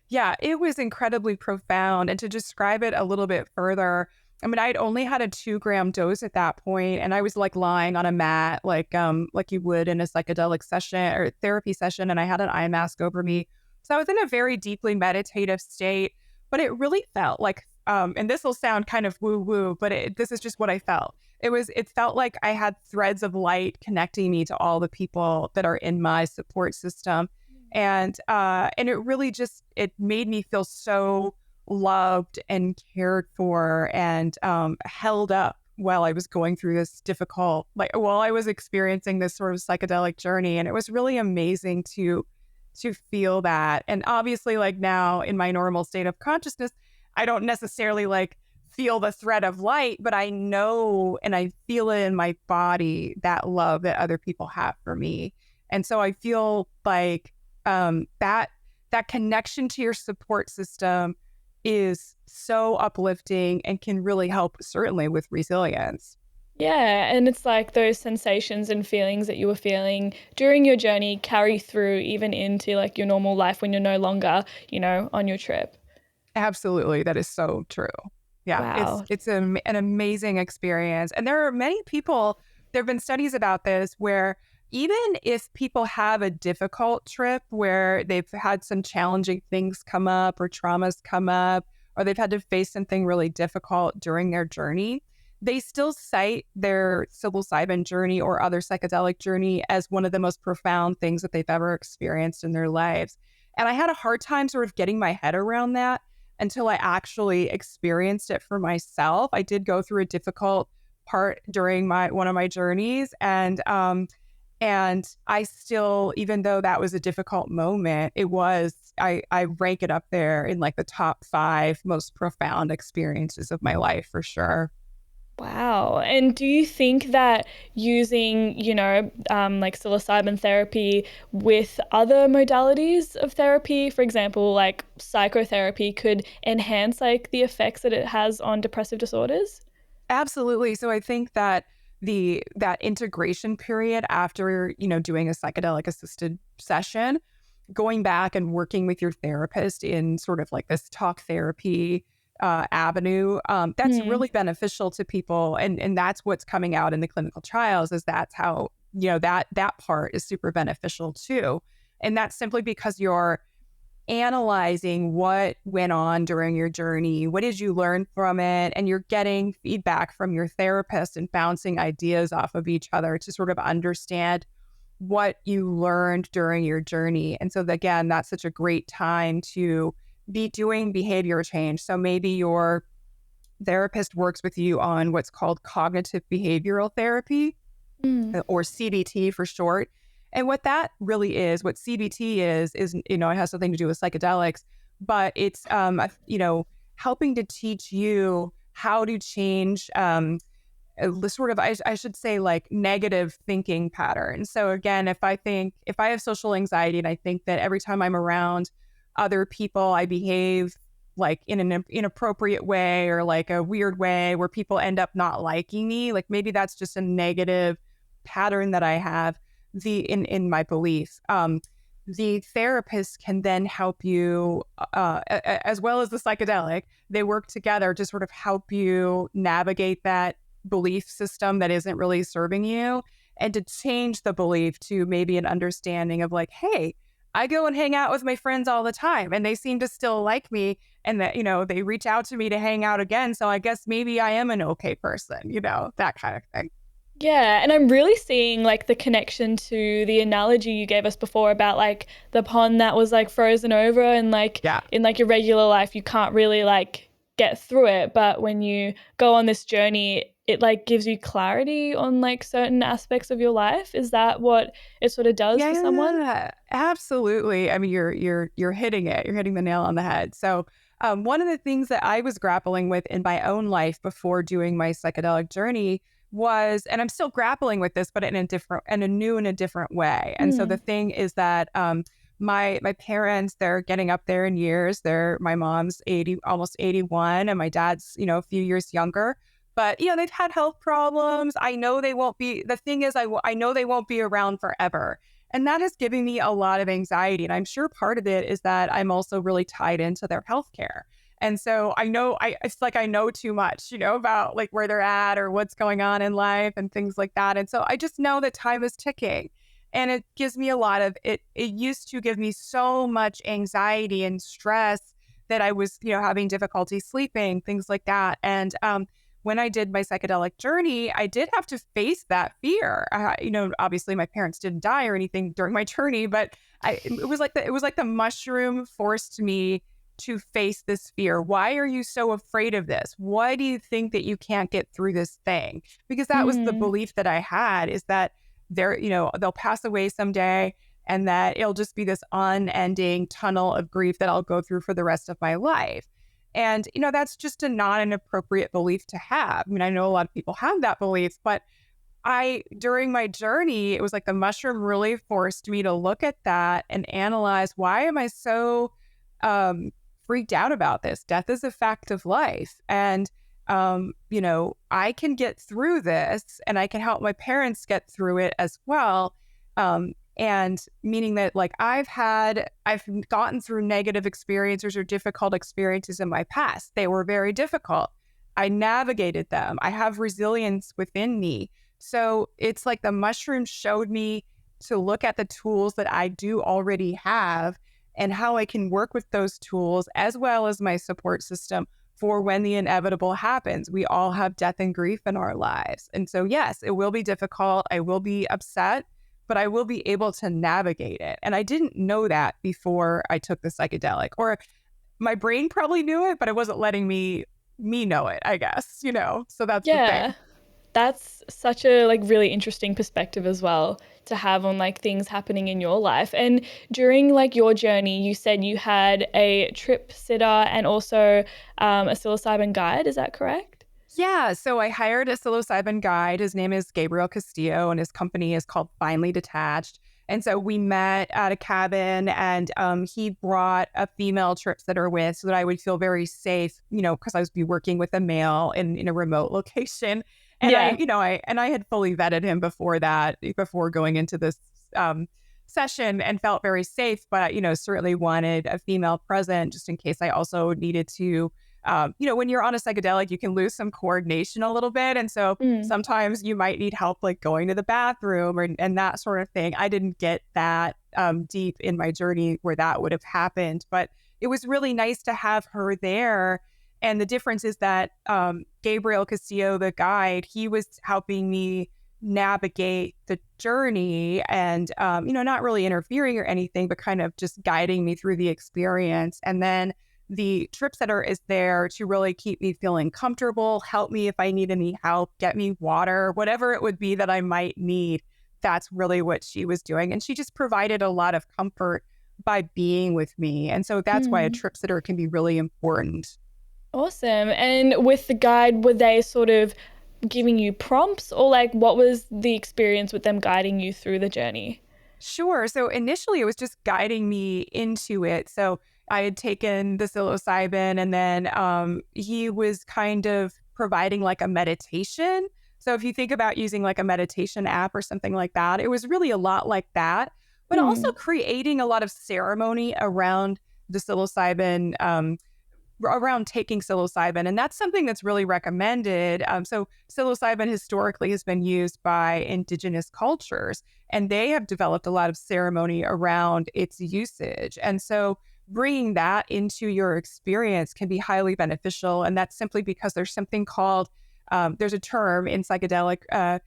Yeah, it was incredibly profound. And to describe it a little bit further, I mean, I'd only had a 2-gram dose at that point, and I was like lying on a mat, like you would in a psychedelic session or therapy session, and I had an eye mask over me. So I was in a very deeply meditative state, but it really felt like, and this will sound kind of woo-woo, but this is just what I felt. It felt like I had threads of light connecting me to all the people that are in my support system. And it really just, it made me feel so loved and cared for and held up while I was going through this difficult, while I was experiencing this sort of psychedelic journey. And it was really amazing to feel that. And obviously, like now in my normal state of consciousness, I don't necessarily feel the thread of light, but I know and I feel it in my body, that love that other people have for me. And so I feel like that connection to your support system is so uplifting and can really help, certainly with resilience. Yeah, and it's like those sensations and feelings that you were feeling during your journey carry through even into your normal life when you're no longer, on your trip. Absolutely. That is so true. Yeah, Wow. it's an amazing experience. And there have been studies about this where even if people have a difficult trip where they've had some challenging things come up or traumas come up, or they've had to face something really difficult during their journey, they still cite their psilocybin journey or other psychedelic journey as one of the most profound things that they've ever experienced in their lives. And I had a hard time sort of getting my head around that until I actually experienced it for myself. I did go through a difficult part during one of my journeys, and I still, even though that was a difficult moment, I rank it up there in the top 5 most profound experiences of my life for sure. Wow. And do you think that using, psilocybin therapy with other modalities of therapy, for example, like psychotherapy, could enhance the effects that it has on depressive disorders? Absolutely. So I think that that integration period after, doing a psychedelic assisted session, going back and working with your therapist in sort of this talk therapy avenue, that's really beneficial to people. And that's what's coming out in the clinical trials, is that's how, that part is super beneficial too. And that's simply because you're analyzing what went on during your journey. What did you learn from it? And you're getting feedback from your therapist and bouncing ideas off of each other to sort of understand what you learned during your journey. And so again, that's such a great time to be doing behavior change. So maybe your therapist works with you on what's called cognitive behavioral therapy, or CBT for short. And what that really is, what CBT is, it has something to do with psychedelics, but it's, helping to teach you how to change sort of, I should say, negative thinking patterns. So again, if I have social anxiety and I think that every time I'm around other people, I behave in an inappropriate way or a weird way where people end up not liking me, maybe that's just a negative pattern that I have in my beliefs. The therapist can then help you, as well as the psychedelic. They work together to sort of help you navigate that belief system that isn't really serving you, and to change the belief to maybe an understanding of hey, I go and hang out with my friends all the time, and they seem to still like me, and that, they reach out to me to hang out again. So I guess maybe I am an okay person, that kind of thing. Yeah, and I'm really seeing like the connection to the analogy you gave us before about like the pond that was like frozen over, and like Yeah. in like your regular life you can't really like get through it, but when you go on this journey it like gives you clarity on like certain aspects of your life. Is that what it sort of does for someone? Yeah, absolutely. I mean, you're hitting it. You're hitting the nail on the head. So, one of the things that I was grappling with in my own life before doing my psychedelic journey was, and I'm still grappling with this, but in a new and a different way. And so the Mm. thing is that my parents, they're getting up there in years. My mom's 80, almost 81, and my dad's a few years younger. But, they've had health problems. I know they won't be, the thing is, I know they won't be around forever. And that has given me a lot of anxiety. And I'm sure part of it is that I'm also really tied into their healthcare. And so I know, it's like I know too much, about like where they're at or what's going on in life and things like that. And so I just know that time is ticking. And it gives me a lot of, it used to give me so much anxiety and stress that I was, having difficulty sleeping, things like that. And, when I did my psychedelic journey, I did have to face that fear. Obviously my parents didn't die or anything during my journey, but it was like the mushroom forced me to face this fear. Why are you so afraid of this? Why do you think that you can't get through this thing? Because that was the Mm. belief that I had, is that they'll pass away someday, and that it'll just be this unending tunnel of grief that I'll go through for the rest of my life. And, that's just not an appropriate belief to have. I mean, I know a lot of people have that belief, but during my journey, it was like the mushroom really forced me to look at that and analyze, why am I so freaked out about this? Death is a fact of life. And, I can get through this, and I can help my parents get through it as well. And meaning that like I've gotten through negative experiences or difficult experiences in my past. They were very difficult. I navigated them. I have resilience within me. So it's like the mushroom showed me to look at the tools that I do already have and how I can work with those tools, as well as my support system for when the inevitable happens. We all have death and grief in our lives. And so, yes, it will be difficult. I will be upset, but I will be able to navigate it. And I didn't know that before I took the psychedelic, or my brain probably knew it, but it wasn't letting me know it, I guess, so that's the thing. Yeah. That's such a like really interesting perspective as well to have on like things happening in your life. And during like your journey, you said you had a trip sitter and also a psilocybin guide. Is that correct? Yeah, so I hired a psilocybin guide. His name is Gabriel Castillo, and his company is called Finely Detached. And so we met at a cabin, and he brought a female trip sitter with, so that I would feel very safe, because I was be working with a male in a remote location. And Yeah. I had fully vetted him before going into this session, and felt very safe, but certainly wanted a female present just in case I also needed to. When you're on a psychedelic, you can lose some coordination a little bit. And so Mm. sometimes you might need help, like going to the bathroom and that sort of thing. I didn't get that deep in my journey where that would have happened, but it was really nice to have her there. And the difference is that Gabriel Castillo, the guide, he was helping me navigate the journey and, not really interfering or anything, but kind of just guiding me through the experience. And then the trip sitter is there to really keep me feeling comfortable, help me if I need any help, get me water, whatever it would be that I might need. That's really what she was doing. And she just provided a lot of comfort by being with me. And so that's why a Mm. trip sitter can be really important. Awesome. And with the guide, were they sort of giving you prompts, or like what was the experience with them guiding you through the journey? Sure. So initially it was just guiding me into it. So I had taken the psilocybin, and then he was kind of providing like a meditation. So if you think about using like a meditation app or something like that, it was really a lot like that, but also Mm. creating a lot of ceremony around the psilocybin around taking psilocybin. And that's something that's really recommended. So psilocybin historically has been used by indigenous cultures, and they have developed a lot of ceremony around its usage. And so bringing that into your experience can be highly beneficial. And that's simply because there's something called, there's a term in psychedelic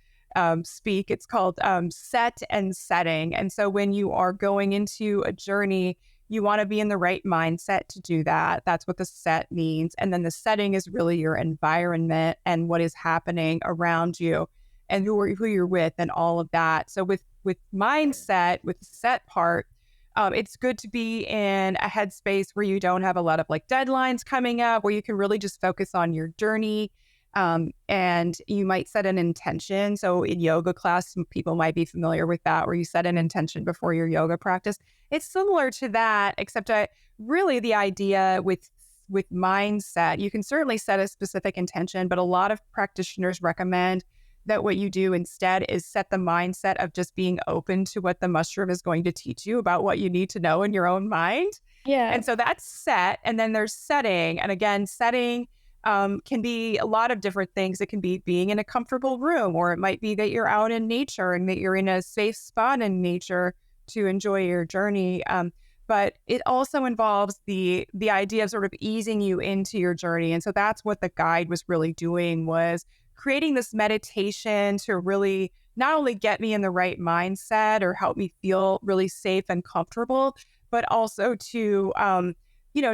speak, it's called set and setting. And so when you are going into a journey, you want to be in the right mindset to do that. That's what the set means. And then the setting is really your environment and what is happening around you and who you're with and all of that. So with mindset, with the set part, it's good to be in a headspace where you don't have a lot of like deadlines coming up, where you can really just focus on your journey. And you might set an intention. So in yoga class, some people might be familiar with that, where you set an intention before your yoga practice. It's similar to that, except really the idea with mindset, you can certainly set a specific intention, but a lot of practitioners recommend that what you do instead is set the mindset of just being open to what the mushroom is going to teach you about what you need to know in your own mind. Yeah. And so that's set. And then there's setting. And again, setting can be a lot of different things. It can be being in a comfortable room, or it might be that you're out in nature and that you're in a safe spot in nature to enjoy your journey. But it also involves the idea of sort of easing you into your journey. And so that's what the guide was really doing, was creating this meditation to really not only get me in the right mindset or help me feel really safe and comfortable, but also to,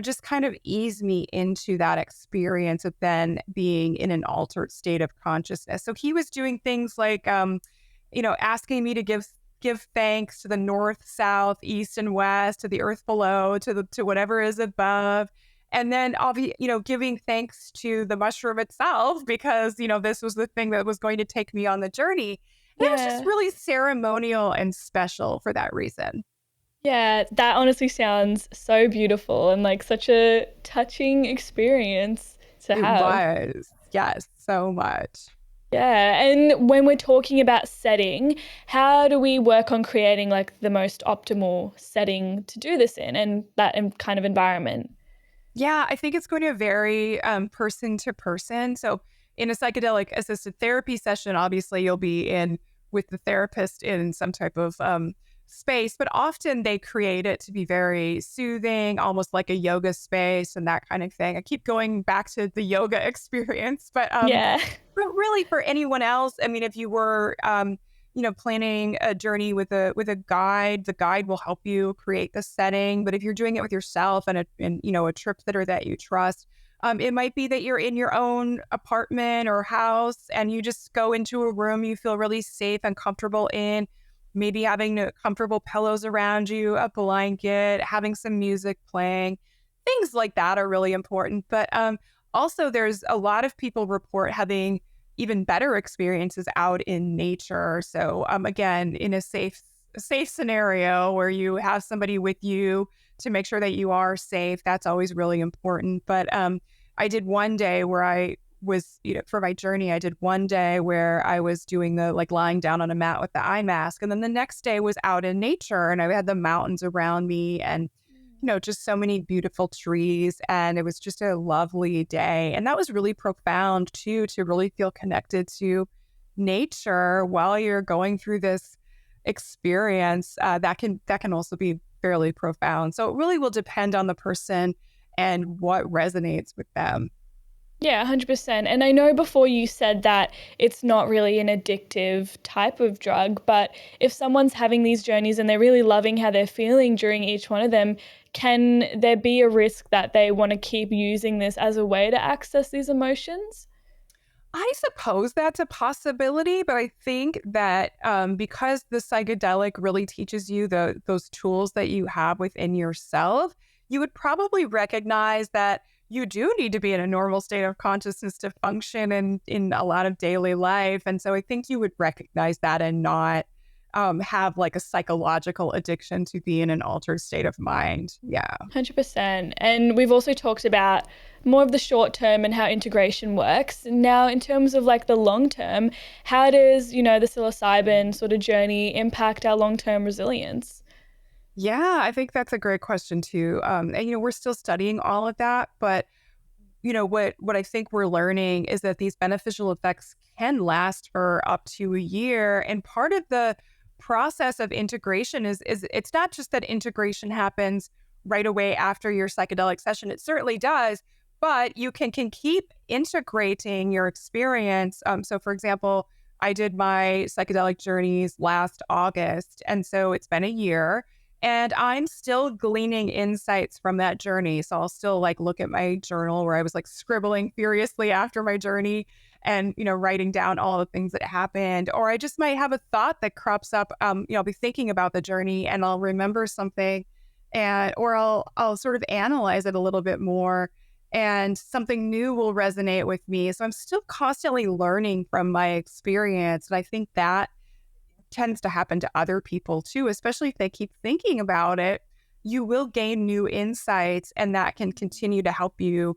just kind of ease me into that experience of then being in an altered state of consciousness. So he was doing things like, asking me to give thanks to the north, south, east, and west, to the earth below, to whatever is above. And then I'll be, giving thanks to the mushroom itself, because, this was the thing that was going to take me on the journey. And it was just really ceremonial and special for that reason. Yeah, that honestly sounds so beautiful and like such a touching experience to have. It was, yes, so much. Yeah, and when we're talking about setting, how do we work on creating like the most optimal setting to do this in, and that kind of environment? Yeah, I think it's going to vary person to person. So in a psychedelic assisted therapy session, obviously you'll be in with the therapist in some type of space, but often they create it to be very soothing, almost like a yoga space and that kind of thing. I keep going back to the yoga experience, but really for anyone else, I mean, if you were planning a journey with a guide, the guide will help you create the setting. But if you're doing it with yourself and a trip sitter that you trust, it might be that you're in your own apartment or house and you just go into a room you feel really safe and comfortable in, maybe having comfortable pillows around you, a blanket, having some music playing. Things like that are really important. But also there's a lot of people report having even better experiences out in nature. So again, in a safe scenario where you have somebody with you to make sure that you are safe, that's always really important. But I did one day where I was, for my journey, I did one day where I was doing the like lying down on a mat with the eye mask. And then the next day was out in nature and I had the mountains around me and just so many beautiful trees. And it was just a lovely day. And that was really profound too, to really feel connected to nature while you're going through this experience. That can also be fairly profound. So it really will depend on the person and what resonates with them. Yeah, 100%. And I know before you said that it's not really an addictive type of drug, but if someone's having these journeys and they're really loving how they're feeling during each one of them, can there be a risk that they want to keep using this as a way to access these emotions? I suppose that's a possibility, but I think that because the psychedelic really teaches you those tools that you have within yourself, you would probably recognize that you do need to be in a normal state of consciousness to function in a lot of daily life. And so I think you would recognize that and not have like a psychological addiction to be in an altered state of mind. Yeah. 100%. And we've also talked about more of the short term and how integration works. Now, in terms of like the long term, how does, the psilocybin sort of journey impact our long term resilience? Yeah, I think that's a great question too. And we're still studying all of that, but what I think we're learning is that these beneficial effects can last for up to a year. And part of the process of integration is it's not just that integration happens right away after your psychedelic session. It certainly does, but you can keep integrating your experience. So, for example, I did my psychedelic journeys last August, and so it's been a year. And I'm still gleaning insights from that journey. So I'll still like look at my journal where I was like scribbling furiously after my journey and, writing down all the things that happened. Or I just might have a thought that crops up. I'll be thinking about the journey and I'll remember something or I'll sort of analyze it a little bit more and something new will resonate with me. So I'm still constantly learning from my experience. And I think that tends to happen to other people too, especially if they keep thinking about it. You will gain new insights, and that can continue to help you,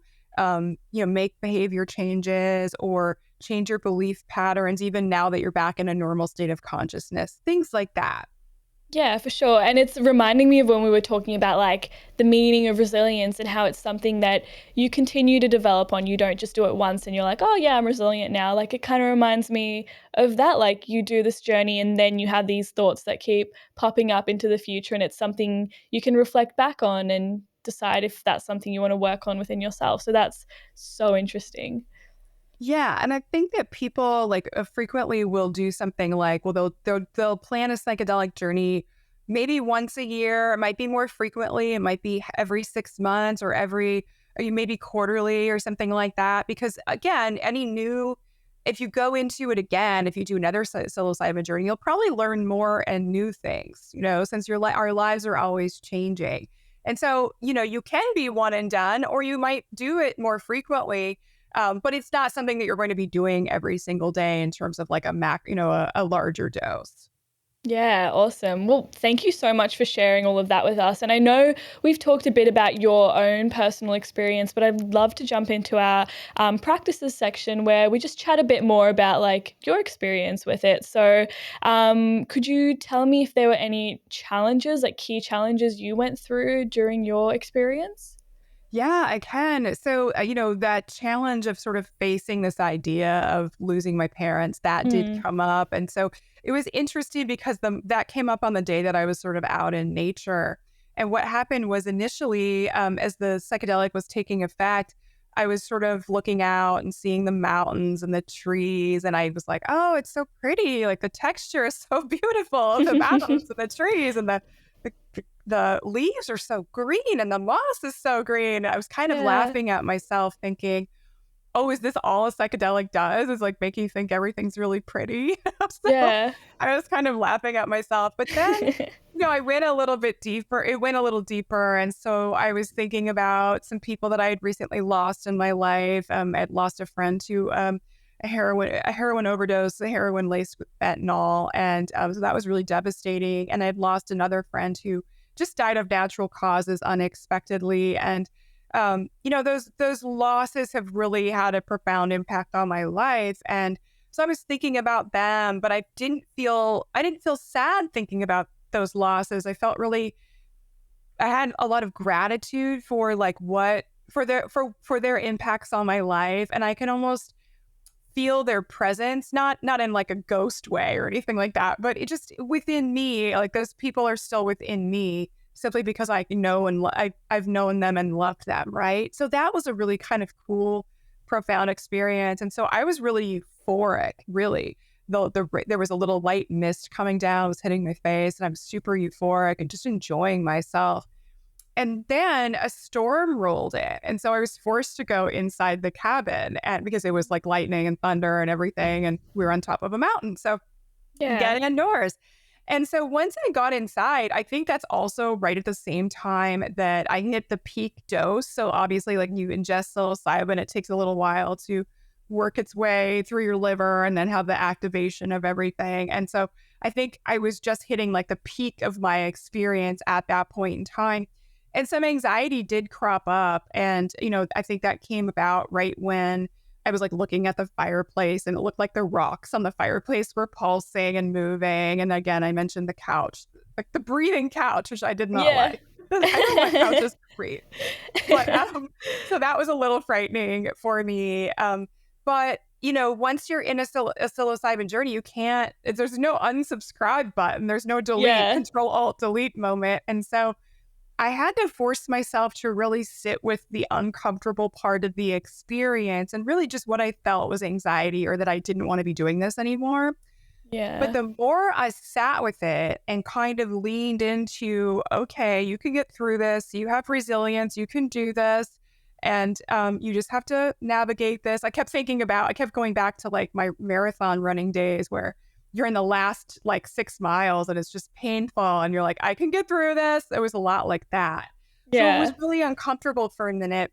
make behavior changes or change your belief patterns, even now that you're back in a normal state of consciousness, things like that. Yeah, for sure. And it's reminding me of when we were talking about like the meaning of resilience and how it's something that you continue to develop on. You don't just do it once and you're like, oh yeah, I'm resilient now. Like it kind of reminds me of that. Like you do this journey and then you have these thoughts that keep popping up into the future, and it's something you can reflect back on and decide if that's something you want to work on within yourself. So that's so interesting. Yeah, and I think that people like frequently will do something like, well, they'll plan a psychedelic journey maybe once a year. It might be more frequently. It might be every 6 months or maybe quarterly or something like that. Because again, if you go into it again, if you do another psilocybin journey, you'll probably learn more and new things. Since our lives are always changing, and so you can be one and done, or you might do it more frequently. But it's not something that you're going to be doing every single day in terms of like a larger dose. Yeah, awesome. Well, thank you so much for sharing all of that with us. And I know we've talked a bit about your own personal experience, but I'd love to jump into our practices section where we just chat a bit more about like your experience with it. So could you tell me if there were any challenges, like key challenges you went through during your experience? Yeah, I can. So, that challenge of sort of facing this idea of losing my parents, that did Mm. come up. And so it was interesting because that came up on the day that I was sort of out in nature. And what happened was initially, as the psychedelic was taking effect, I was sort of looking out and seeing the mountains and the trees. And I was like, oh, it's so pretty. Like the texture is so beautiful of the mountains and the trees and the leaves are so green and the moss is so green. I was kind of Yeah. laughing at myself thinking, oh, is this all a psychedelic does? Is like make you think everything's really pretty. So Yeah. I was kind of laughing at myself. But then, I went a little bit deeper. It went a little deeper. And so I was thinking about some people that I had recently lost in my life. I'd lost a friend to a heroin overdose, a heroin laced with fentanyl. And so that was really devastating. And I'd lost another friend who just died of natural causes unexpectedly. And those losses have really had a profound impact on my life. And so I was thinking about them, but I didn't feel sad thinking about those losses. I had a lot of gratitude for like for their impacts on my life. And I can almost feel their presence, not in like a ghost way or anything like that, but it just within me, like those people are still within me simply because I know I've known them and loved them, right? So that was a really kind of cool, profound experience. And so I was really euphoric, really. There was a little light mist coming down, was hitting my face, and I'm super euphoric and just enjoying myself. And then a storm rolled in. And so I was forced to go inside the cabin and because it was like lightning and thunder and everything. And we were on top of a mountain. So Yeah. getting indoors. And so once I got inside, I think that's also right at the same time that I hit the peak dose. So obviously, like you ingest psilocybin, it takes a little while to work its way through your liver and then have the activation of everything. And so I think I was just hitting like the peak of my experience at that point in time. And some anxiety did crop up. And, I think that came about right when I was like looking at the fireplace and it looked like the rocks on the fireplace were pulsing and moving. And again, I mentioned the couch, like the breathing couch, which I did not Yeah. like. I know my couch is great. But so that was a little frightening for me. But once you're in a psilocybin journey, you can't. There's no unsubscribe button. There's no delete, Yeah. Control Alt Delete moment. And so I had to force myself to really sit with the uncomfortable part of the experience, and really just what I felt was anxiety, or that I didn't want to be doing this anymore. But Yeah. the more I sat with it and kind of leaned into, okay, you can get through this. You have resilience. You can do this. And you just have to navigate this. I kept going back to like my marathon running days where you're in the last like 6 miles and it's just painful. And you're like, I can get through this. It was a lot like that. So it was Yeah. really uncomfortable for a minute.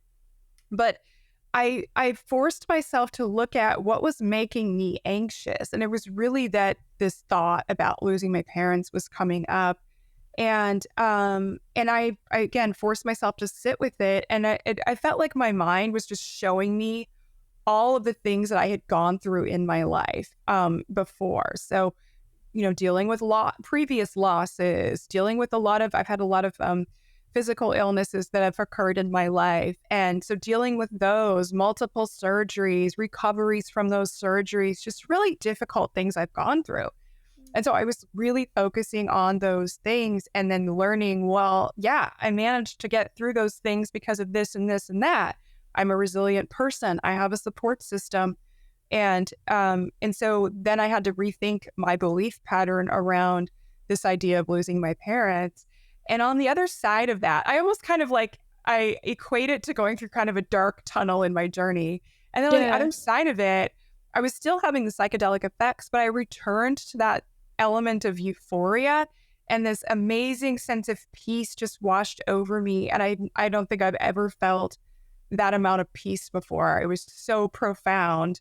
But I forced myself to look at what was making me anxious. And it was really that this thought about losing my parents was coming up. And I again forced myself to sit with it. And I felt like my mind was just showing me all of the things that I had gone through in my life before. So, dealing with previous losses, I've had a lot of physical illnesses that have occurred in my life. And so dealing with those, multiple surgeries, recoveries from those surgeries, just really difficult things I've gone through. And so I was really focusing on those things and then learning, well, yeah, I managed to get through those things because of this and this and that. I'm a resilient person. I have a support system. And so then I had to rethink my belief pattern around this idea of losing my parents. And on the other side of that, I almost kind of like, I equate it to going through kind of a dark tunnel in my journey. And then on the Yeah. other side of it, I was still having the psychedelic effects, but I returned to that element of euphoria, and this amazing sense of peace just washed over me. And I don't think I've ever felt that amount of peace before. It was so profound.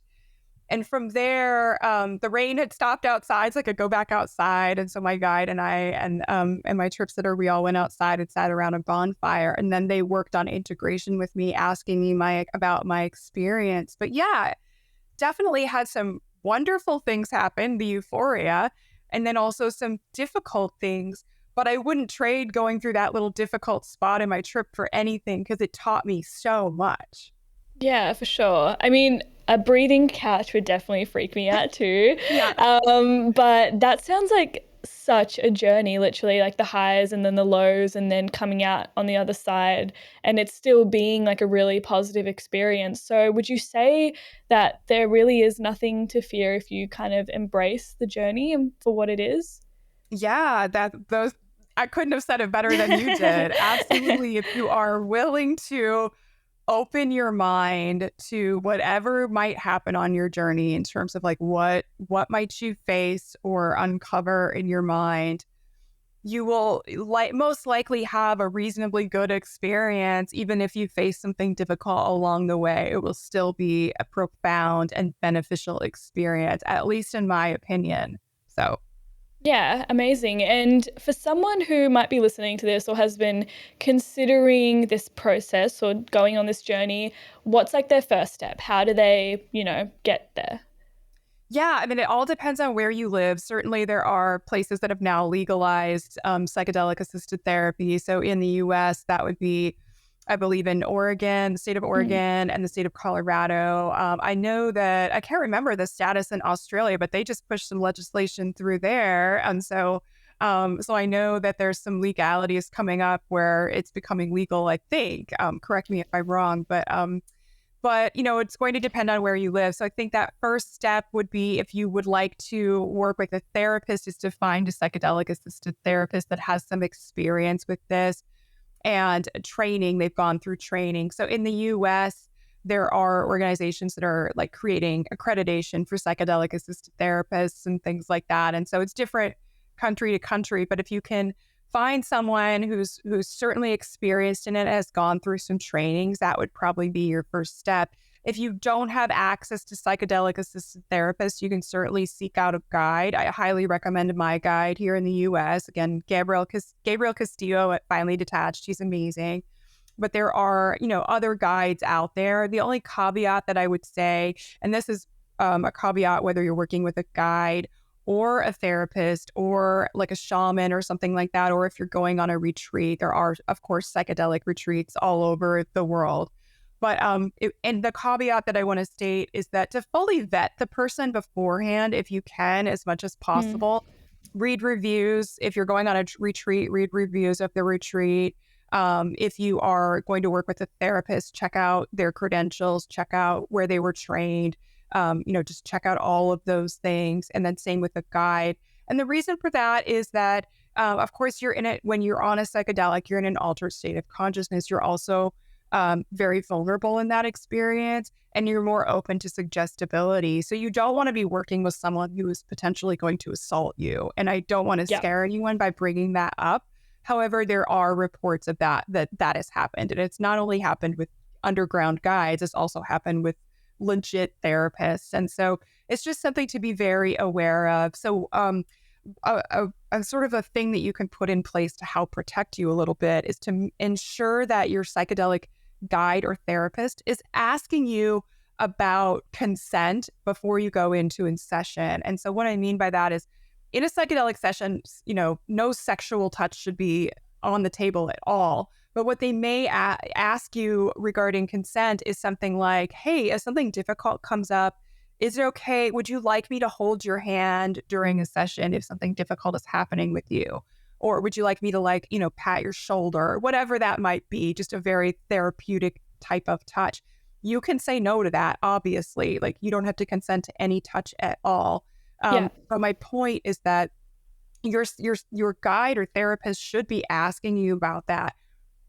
And from there, the rain had stopped outside, so I could go back outside. And so my guide and I and my trip sitter, we all went outside and sat around a bonfire. And then they worked on integration with me, asking me about my experience. But yeah, definitely had some wonderful things happen, the euphoria, and then also some difficult things. But I wouldn't trade going through that little difficult spot in my trip for anything, because it taught me so much. Yeah, for sure. I mean, a breathing couch would definitely freak me out too. Yeah. But that sounds like such a journey, literally, like the highs and then the lows, and then coming out on the other side, and it's still being like a really positive experience. So, would you say that there really is nothing to fear if you kind of embrace the journey and for what it is? Yeah, I couldn't have said it better than you did. Absolutely. If you are willing to open your mind to whatever might happen on your journey in terms of like what might you face or uncover in your mind, you will most likely have a reasonably good experience. Even if you face something difficult along the way, it will still be a profound and beneficial experience, at least in my opinion. So Yeah, amazing. And for someone who might be listening to this or has been considering this process or going on this journey, what's like their first step? How do they, get there? yeah, I mean, it all depends on where you live. Certainly, there are places that have now legalized psychedelic assisted therapy. So in the US, that would be, I believe, in Oregon, the state of Mm. Oregon, and the state of Colorado. I know that I can't remember the status in Australia, but they just pushed some legislation through there. And so I know that there's some legalities coming up where it's becoming legal, I think. Correct me if I'm wrong, but it's going to depend on where you live. So I think that first step would be, if you would like to work with a therapist, is to find a psychedelic assisted therapist that has some experience with this and training. They've gone through training. So in the US, there are organizations that are like creating accreditation for psychedelic assisted therapists and things like that. And so it's different country to country. But if you can find someone who's certainly experienced in it, has gone through some trainings, that would probably be your first step. If you don't have access to psychedelic assisted therapists, you can certainly seek out a guide. I highly recommend my guide here in the US. Again, Gabriel Castillo at Finally Detached. He's amazing. But there are, other guides out there. The only caveat that I would say, and this is a caveat whether you're working with a guide or a therapist or like a shaman or something like that, or if you're going on a retreat, there are, of course, psychedelic retreats all over the world. But and the caveat that I want to state is that to fully vet the person beforehand, if you can, as much as possible, read reviews. If you're going on a retreat, read reviews of the retreat. If you are going to work with a therapist, check out their credentials, check out where they were trained, just check out all of those things. And then same with a guide. And the reason for that is that, of course, you're in it when you're on a psychedelic, you're in an altered state of consciousness. You're also very vulnerable in that experience, and you're more open to suggestibility. So you don't want to be working with someone who is potentially going to assault you. And I don't want to scare anyone by bringing that up. However, there are reports of that has happened. And it's not only happened with underground guides, it's also happened with legit therapists. And so it's just something to be very aware of. So a sort of a thing that you can put in place to help protect you a little bit is to ensure that your psychedelic guide or therapist is asking you about consent before you go into a session. And so what I mean by that is, in a psychedelic session, no sexual touch should be on the table at all. But what they may ask you regarding consent is something like, hey, if something difficult comes up, is it okay? Would you like me to hold your hand during a session if something difficult is happening with you? Or would you like me to pat your shoulder, whatever that might be, just a very therapeutic type of touch. You can say no to that, obviously. Like, you don't have to consent to any touch at all. But my point is that your guide or therapist should be asking you about that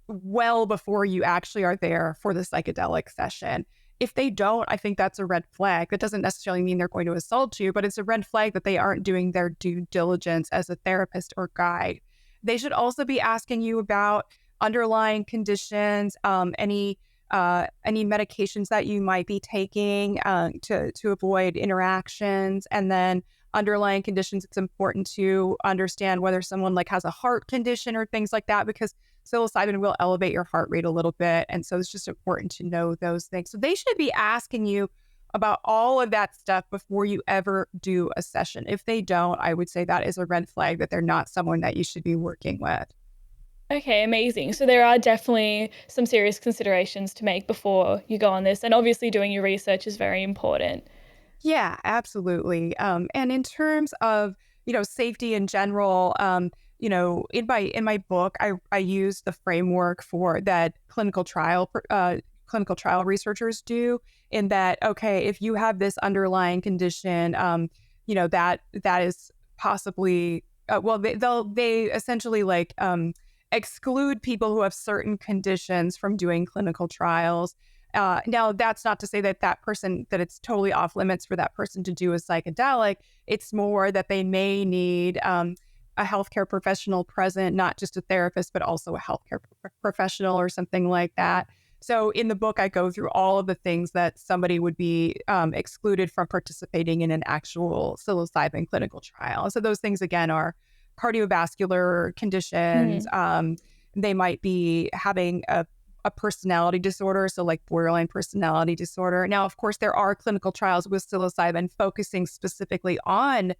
well before you actually are there for the psychedelic session. If they don't, I think that's a red flag. That doesn't necessarily mean they're going to assault you, but it's a red flag that they aren't doing their due diligence as a therapist or guide. They should also be asking you about underlying conditions, any medications that you might be taking to avoid interactions, and then underlying conditions. It's important to understand whether someone has a heart condition or things like that, because psilocybin will elevate your heart rate a little bit. And so it's just important to know those things. So they should be asking you about all of that stuff before you ever do a session. If they don't, I would say that is a red flag that they're not someone that you should be working with. Okay, amazing. So there are definitely some serious considerations to make before you go on this. And obviously doing your research is very important. Yeah, absolutely. And in terms of, safety in general, in my book, I use the framework for that clinical trial researchers do, in that, okay, if you have this underlying condition, that is possibly, they essentially exclude people who have certain conditions from doing clinical trials. Now, that's not to say that it's totally off limits for that person to do a psychedelic. It's more that they may need a healthcare professional present, not just a therapist, but also a healthcare professional or something like that. So in the book, I go through all of the things that somebody would be excluded from participating in an actual psilocybin clinical trial. So those things, again, are cardiovascular conditions. They might be having a personality disorder, so like borderline personality disorder. Now, of course, there are clinical trials with psilocybin focusing specifically on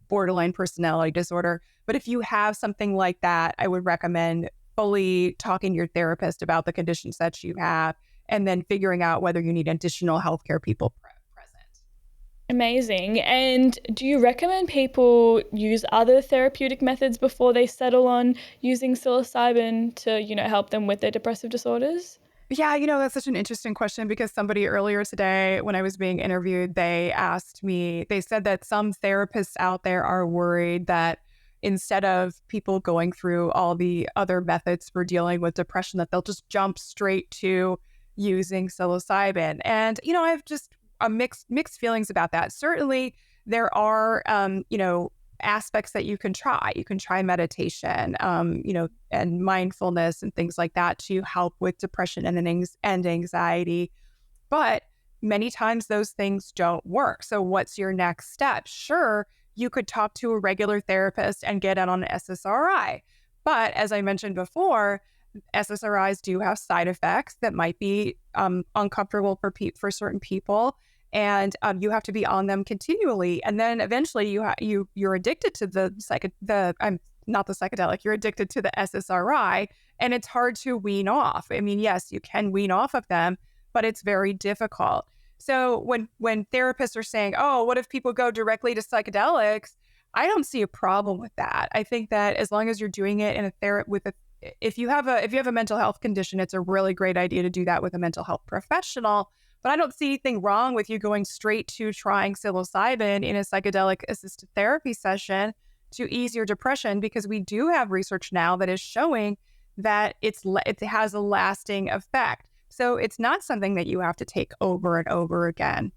borderline personality disorder. But if you have something like that, I would recommend fully talking to your therapist about the conditions that you have, and then figuring out whether you need additional healthcare people present. Amazing. And do you recommend people use other therapeutic methods before they settle on using psilocybin to, help them with their depressive disorders? Yeah, that's such an interesting question, because somebody earlier today, when I was being interviewed, they said that some therapists out there are worried that instead of people going through all the other methods for dealing with depression, that they'll just jump straight to using psilocybin. And, I have just mixed feelings about that. Certainly, there are, aspects that you can try. You can try meditation, and mindfulness and things like that to help with depression and anxiety. But many times those things don't work. So what's your next step? Sure, you could talk to a regular therapist and get on an SSRI. But as I mentioned before, SSRIs do have side effects that might be uncomfortable for certain people. and you have to be on them continually. And then eventually you're addicted to not the psychedelic, you're addicted to the SSRI, and it's hard to wean off. I mean, yes, you can wean off of them, but it's very difficult. So when therapists are saying, oh, what if people go directly to psychedelics? I don't see a problem with that. I think that as long as you're doing it in if you have a mental health condition, it's a really great idea to do that with a mental health professional. But I don't see anything wrong with you going straight to trying psilocybin in a psychedelic assisted therapy session to ease your depression, because we do have research now that is showing that it has a lasting effect. So it's not something that you have to take over and over again.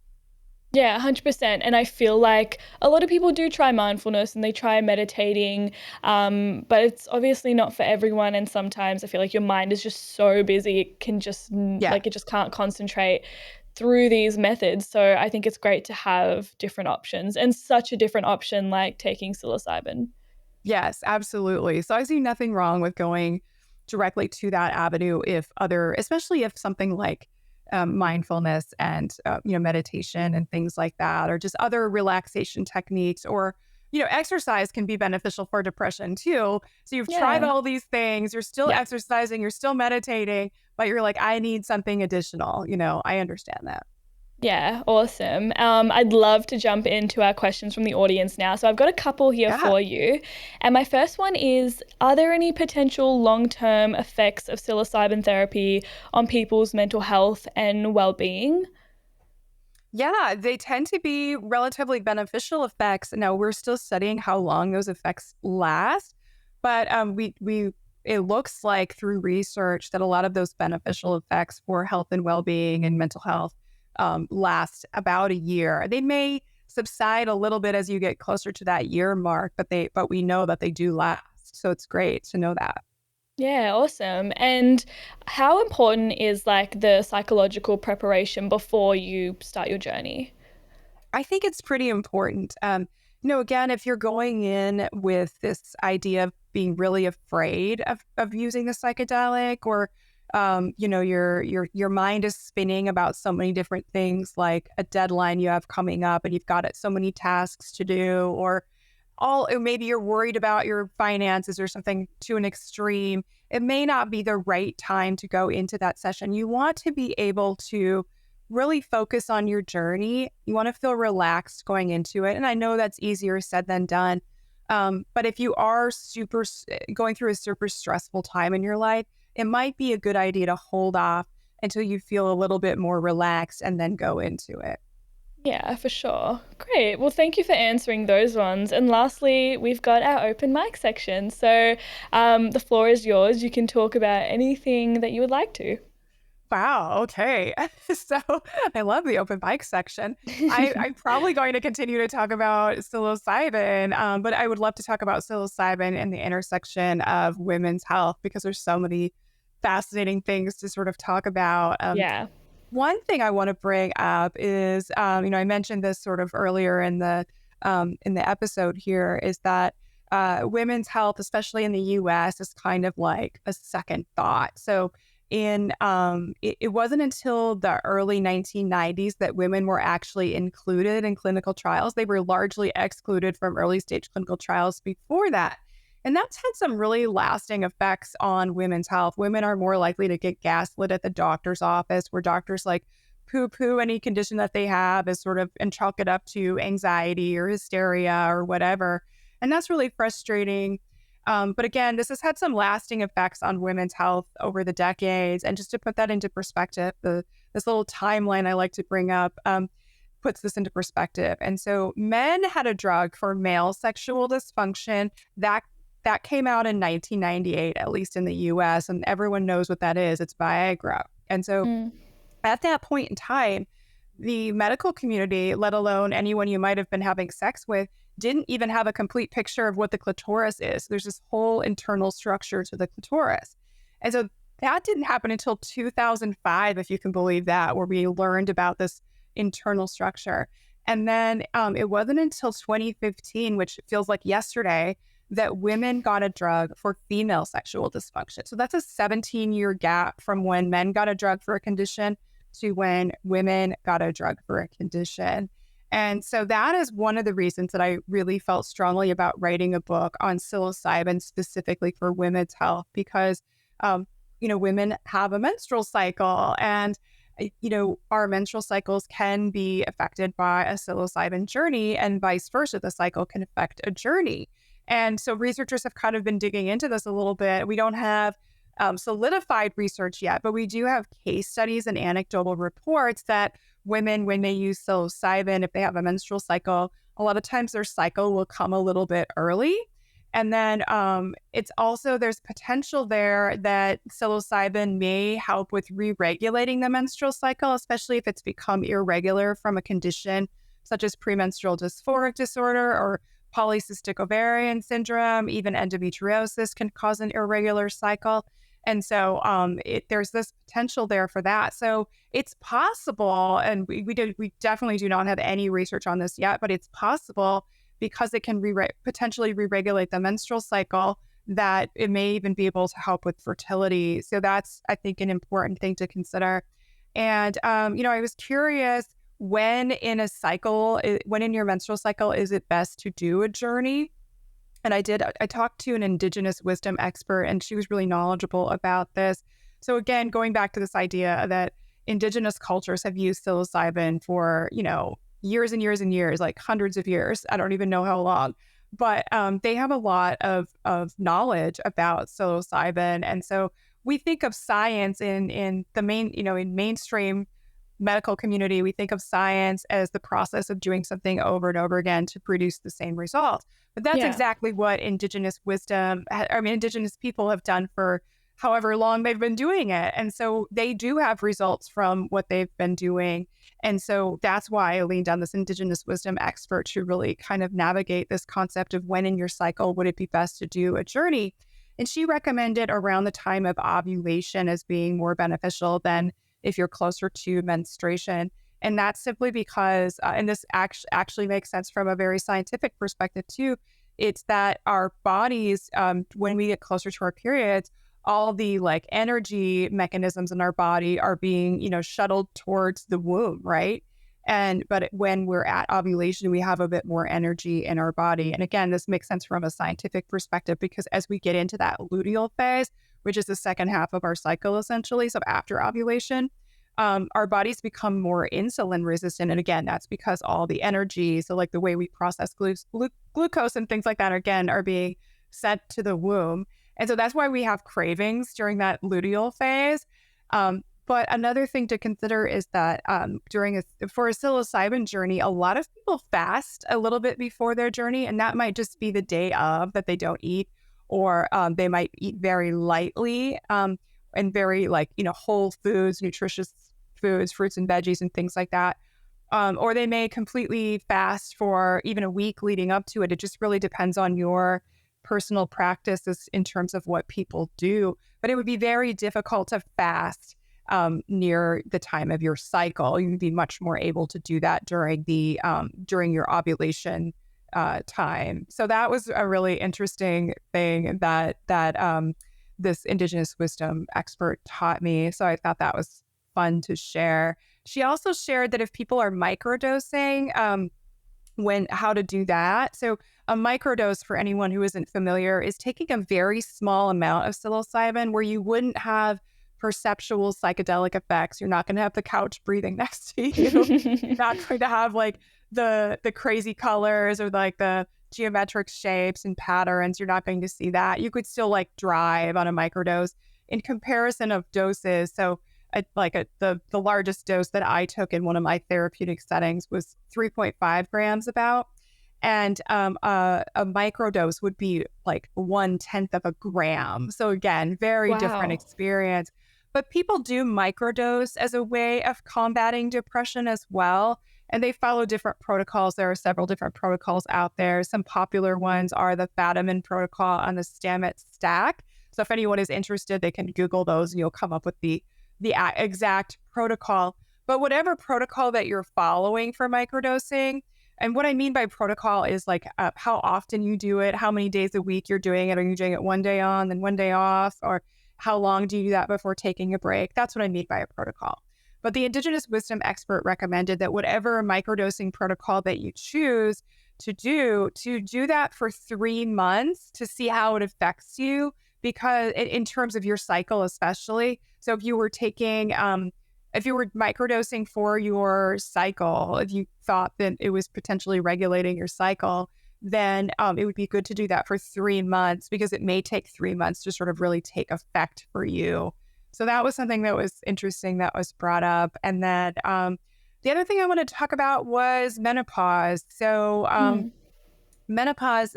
Yeah, 100%. And I feel like a lot of people do try mindfulness and they try meditating, but it's obviously not for everyone. And sometimes I feel like your mind is just so busy, it can just, Yeah. like, it just can't concentrate through these methods. So I think it's great to have different options, and such a different option like taking psilocybin. Yes, absolutely. So I see nothing wrong with going directly to that avenue especially if something like mindfulness and meditation and things like that, or just other relaxation techniques, or exercise can be beneficial for depression too. So you've tried Yeah. all these things, you're still Yeah. exercising, you're still meditating, but you're like, I need something additional. I understand that. Yeah, awesome. I'd love to jump into our questions from the audience now. So I've got a couple here Yeah. for you. And my first one is, are there any potential long-term effects of psilocybin therapy on people's mental health and well-being? Yeah, they tend to be relatively beneficial effects. Now, we're still studying how long those effects last, but it looks like through research that a lot of those beneficial effects for health and well-being and mental health last about a year. They may subside a little bit as you get closer to that year mark, but we know that they do last. So it's great to know that. Yeah, awesome. And how important is like the psychological preparation before you start your journey? I think it's pretty important. Again, if you're going in with this idea of being really afraid of using the psychedelic, or your mind is spinning about so many different things, like a deadline you have coming up and you've got so many tasks to do, or maybe you're worried about your finances or something to an extreme, it may not be the right time to go into that session. You want to be able to really focus on your journey. You want to feel relaxed going into it. And I know that's easier said than done. But if you are going through a super stressful time in your life, it might be a good idea to hold off until you feel a little bit more relaxed and then go into it. Yeah, for sure. Great. Well, thank you for answering those ones. And lastly, we've got our open mic section. So the floor is yours. You can talk about anything that you would like to. Wow. Okay. So I love the open mic section. I'm probably going to continue to talk about psilocybin, but I would love to talk about psilocybin and the intersection of women's health, because there's so many fascinating things to sort of talk about. Yeah. One thing I want to bring up is, I mentioned this sort of earlier in the episode here, is that women's health, especially in the U.S., is kind of like a second thought. So it wasn't until the early 1990s that women were actually included in clinical trials. They were largely excluded from early stage clinical trials before that. And that's had some really lasting effects on women's health. Women are more likely to get gaslit at the doctor's office, where doctors like poo-poo any condition that they have and chalk it up to anxiety or hysteria or whatever. And that's really frustrating. But again, this has had some lasting effects on women's health over the decades. And just to put that into perspective, this little timeline I like to bring up puts this into perspective. And so men had a drug for male sexual dysfunction that came out in 1998, at least in the US, and everyone knows what that is. It's Viagra. And so at that point in time, the medical community, let alone anyone you might have been having sex with, didn't even have a complete picture of what the clitoris is. There's this whole internal structure to the clitoris. And so that didn't happen until 2005, if you can believe that, where we learned about this internal structure. And then it wasn't until 2015, which feels like yesterday, that women got a drug for female sexual dysfunction. So that's a 17-year gap from when men got a drug for a condition to when women got a drug for a condition. And so that is one of the reasons that I really felt strongly about writing a book on psilocybin specifically for women's health, because, women have a menstrual cycle, and, our menstrual cycles can be affected by a psilocybin journey, and vice versa. The cycle can affect a journey. And so researchers have kind of been digging into this a little bit. We don't have solidified research yet, but we do have case studies and anecdotal reports that women, when they use psilocybin, if they have a menstrual cycle, a lot of times their cycle will come a little bit early. And then it's also, there's potential there that psilocybin may help with re-regulating the menstrual cycle, especially if it's become irregular from a condition such as premenstrual dysphoric disorder or polycystic ovarian syndrome. Even endometriosis can cause an irregular cycle. And so there's this potential there for that. So it's possible, and we definitely do not have any research on this yet, but it's possible, because it can potentially re-regulate the menstrual cycle, that it may even be able to help with fertility. So that's, I think, an important thing to consider. And, I was curious, when in your menstrual cycle, is it best to do a journey? And I talked to an indigenous wisdom expert, and she was really knowledgeable about this. So again, going back to this idea that indigenous cultures have used psilocybin for, years and years and years, like hundreds of years. I don't even know how long, but they have a lot of knowledge about psilocybin. And so we think of science in the in mainstream medical community, we think of science as the process of doing something over and over again to produce the same result. But that's exactly what indigenous people have done for however long they've been doing it. And so they do have results from what they've been doing. And so that's why I leaned on this indigenous wisdom expert to really kind of navigate this concept of when in your cycle would it be best to do a journey. And she recommended around the time of ovulation as being more beneficial than if you're closer to menstruation. And that's simply because, and this actually makes sense from a very scientific perspective too, it's that our bodies, when we get closer to our periods, all the energy mechanisms in our body are being, shuttled towards the womb, right? But when we're at ovulation, we have a bit more energy in our body. And again, this makes sense from a scientific perspective, because as we get into that luteal phase, which is the second half of our cycle, essentially, so after ovulation, our bodies become more insulin resistant. And again, that's because all the energy, so the way we process glucose and things like that, again, are being sent to the womb. And so that's why we have cravings during that luteal phase. But another thing to consider is that for a psilocybin journey, a lot of people fast a little bit before their journey, and that might just be the day of that they don't eat, or they might eat very lightly and very whole foods, nutritious foods, fruits and veggies and things like that. Or they may completely fast for even a week leading up to it. It just really depends on your personal practices in terms of what people do. But it would be very difficult to fast near the time of your cycle. You'd be much more able to do that during your ovulation time. So that was a really interesting thing that this indigenous wisdom expert taught me. So I thought that was fun to share. She also shared that if people are microdosing, how to do that. So a microdose, for anyone who isn't familiar, is taking a very small amount of psilocybin where you wouldn't have perceptual psychedelic effects. You're not going to have the couch breathing next to you. You're not going to have the crazy colors or the geometric shapes and patterns. You're not going to see that. You could still drive on a microdose in comparison of doses. So the largest dose that I took in one of my therapeutic settings was 3.5 grams about. And a microdose would be 1/10 of a gram. So again, very different experience. But people do microdose as a way of combating depression as well. And they follow different protocols. There are several different protocols out there. Some popular ones are the Fadiman protocol and the Stamets stack. So if anyone is interested, they can Google those and you'll come up with the exact protocol. But whatever protocol that you're following for microdosing, and what I mean by protocol is how often you do it, how many days a week you're doing it. Are you doing it one day on, then one day off? Or how long do you do that before taking a break? That's what I mean by a protocol. But the indigenous wisdom expert recommended that whatever microdosing protocol that you choose to do that for 3 months to see how it affects you, because in terms of your cycle, especially. So if you were taking, if you were microdosing for your cycle, if you thought that it was potentially regulating your cycle, then it would be good to do that for 3 months, because it may take 3 months to sort of really take effect for you. So that was something that was interesting that was brought up. And then the other thing I wanted to talk about was menopause. So menopause,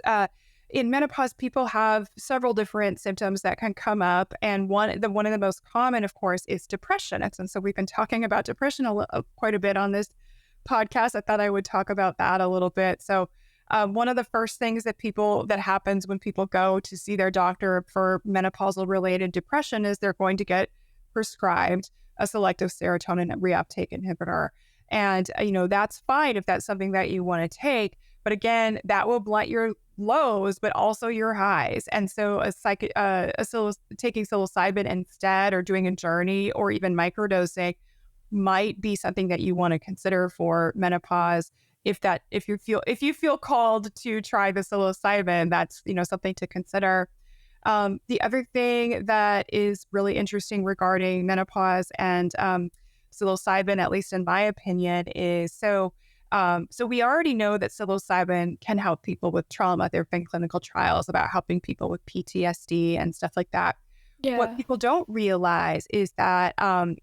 in menopause, people have several different symptoms that can come up. And one of the most common, of course, is depression. And so we've been talking about depression quite a bit on this podcast. I thought I would talk about that a little bit. So one of the first things that happens when people go to see their doctor for menopausal related depression is they're going to get prescribed a selective serotonin reuptake inhibitor. And, that's fine if that's something that you want to take. But again, that will blunt your lows, but also your highs. And so taking psilocybin instead, or doing a journey, or even microdosing might be something that you want to consider for menopause. If you feel called to try the psilocybin, that's, something to consider. The other thing that is really interesting regarding menopause and psilocybin, at least in my opinion, is so we already know that psilocybin can help people with trauma. There have been clinical trials about helping people with PTSD and stuff like that. Yeah. What people don't realize is that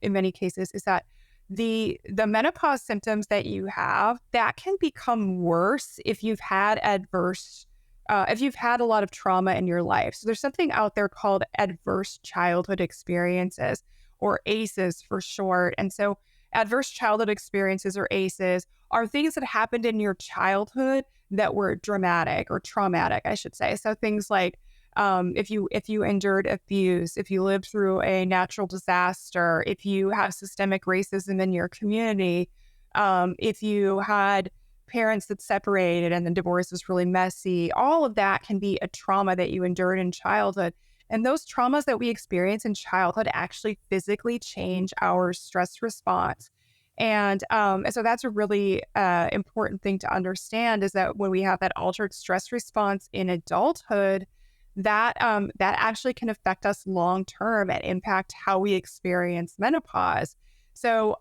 in many cases is that the menopause symptoms that you have, that can become worse if you've had if you've had a lot of trauma in your life. So there's something out there called adverse childhood experiences, or ACEs for short. And so adverse childhood experiences, or ACEs, are things that happened in your childhood that were dramatic or traumatic, I should say. So things like if you endured abuse, if you lived through a natural disaster, if you have systemic racism in your community, if you had parents that separated and the divorce was really messy, all of that can be a trauma that you endured in childhood. And those traumas that we experience in childhood actually physically change our stress response. And so that's a really important thing to understand, is that when we have that altered stress response in adulthood, that actually can affect us long term and impact how we experience menopause. So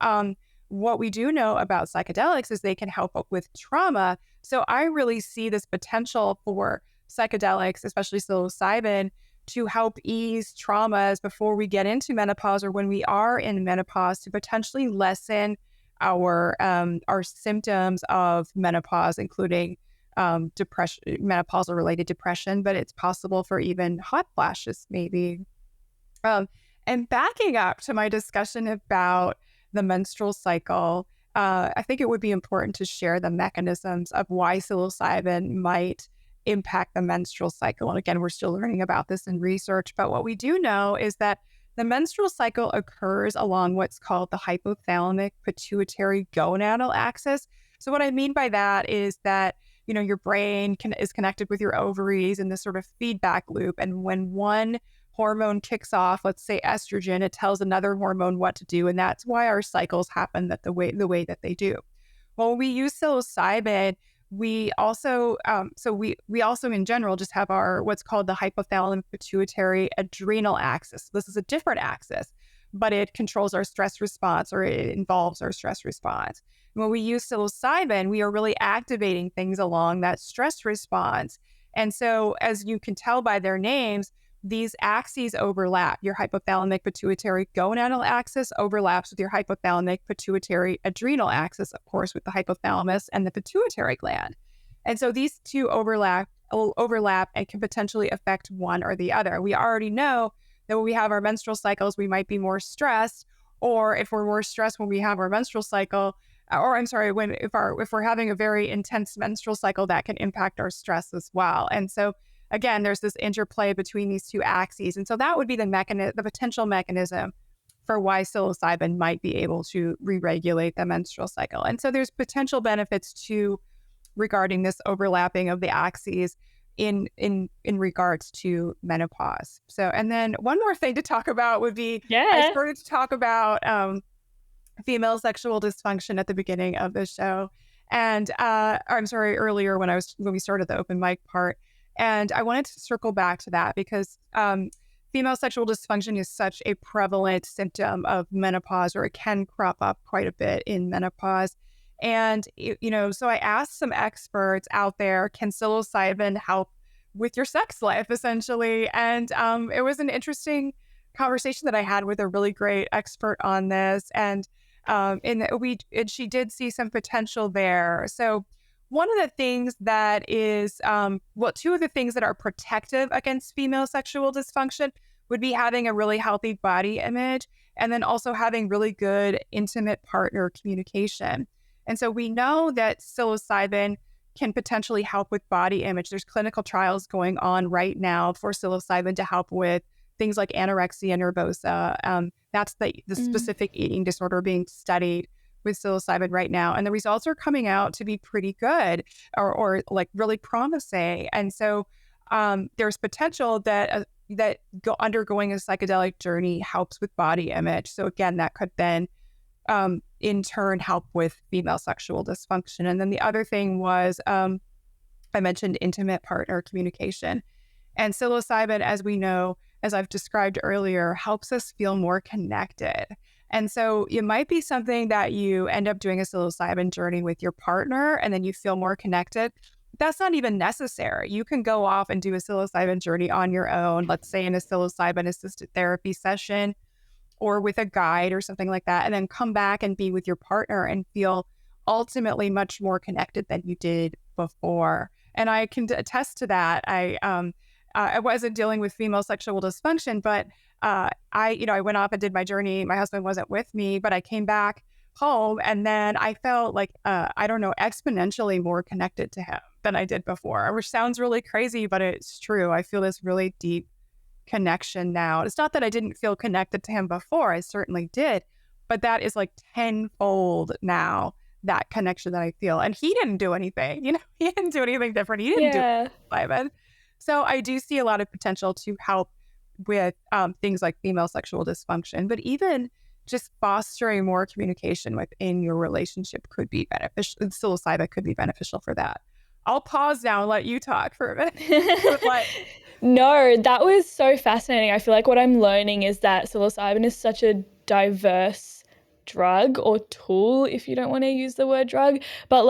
what we do know about psychedelics is they can help with trauma. So I really see this potential for psychedelics, especially psilocybin, to help ease traumas before we get into menopause, or when we are in menopause, to potentially lessen our symptoms of menopause, including depression, menopausal related depression, but it's possible for even hot flashes, maybe. And backing up to my discussion about the menstrual cycle, I think it would be important to share the mechanisms of why psilocybin might impact the menstrual cycle. And again, we're still learning about this in research, but what we do know is that the menstrual cycle occurs along what's called the hypothalamic pituitary gonadal axis. So what I mean by that is that, your brain is connected with your ovaries in this sort of feedback loop. And when one hormone kicks off, let's say estrogen, it tells another hormone what to do. And that's why our cycles happen the way that they do. Well, when we use psilocybin, we also we also in general just have our what's called the hypothalamic pituitary adrenal axis. This is a different axis, but it controls our stress response, or it involves our stress response. And when we use psilocybin, we are really activating things along that stress response. And so, as you can tell by their names, these axes overlap. Your hypothalamic pituitary gonadal axis overlaps with your hypothalamic pituitary adrenal axis, of course, with the hypothalamus and the pituitary gland. And so these two overlap and can potentially affect one or the other. We already know that when we have our menstrual cycles, we might be more stressed, or if we're more stressed when we have our menstrual cycle, if we're having a very intense menstrual cycle, that can impact our stress as well. And so again, there's this interplay between these two axes. And so that would be the potential mechanism for why psilocybin might be able to re-regulate the menstrual cycle. And so there's potential benefits regarding this overlapping of the axes in regards to menopause. So, and then one more thing to talk about would be, I started to talk about female sexual dysfunction at the beginning of the show. And I'm sorry, earlier when we started the open mic part. And I wanted to circle back to that because female sexual dysfunction is such a prevalent symptom of menopause, or it can crop up quite a bit in menopause. And, so I asked some experts out there, can psilocybin help with your sex life, essentially? And it was an interesting conversation that I had with a really great expert on this. And she did see some potential there. So one of the things that is, two of the things that are protective against female sexual dysfunction would be having a really healthy body image, and then also having really good intimate partner communication. And so we know that psilocybin can potentially help with body image. There's clinical trials going on right now for psilocybin to help with things like anorexia nervosa. That's the specific eating disorder being studied with psilocybin right now. And the results are coming out to be pretty good or like really promising. And so there's potential that undergoing a psychedelic journey helps with body image. So again, that could then in turn help with female sexual dysfunction. And then the other thing was, I mentioned intimate partner communication. And psilocybin, as we know, as I've described earlier, helps us feel more connected. And so it might be something that you end up doing a psilocybin journey with your partner and then you feel more connected. That's not even necessary. You can go off and do a psilocybin journey on your own, let's say in a psilocybin assisted therapy session or with a guide or something like that, and then come back and be with your partner and feel ultimately much more connected than you did before. And I can attest to that. I wasn't dealing with female sexual dysfunction, but I went off and did my journey. My husband wasn't with me, but I came back home and then I felt like, exponentially more connected to him than I did before, which sounds really crazy, but it's true. I feel this really deep connection now. It's not that I didn't feel connected to him before. I certainly did, but that is like tenfold now, that connection that I feel. And he didn't do anything, he didn't do anything different. He didn't do psilocybin. So I do see a lot of potential to help with things like female sexual dysfunction, but even just fostering more communication within your relationship could be beneficial. Psilocybin could be beneficial for that. I'll pause now and let you talk for a minute. No, that was so fascinating. I feel like what I'm learning is that psilocybin is such a diverse drug or tool, if you don't want to use the word drug, but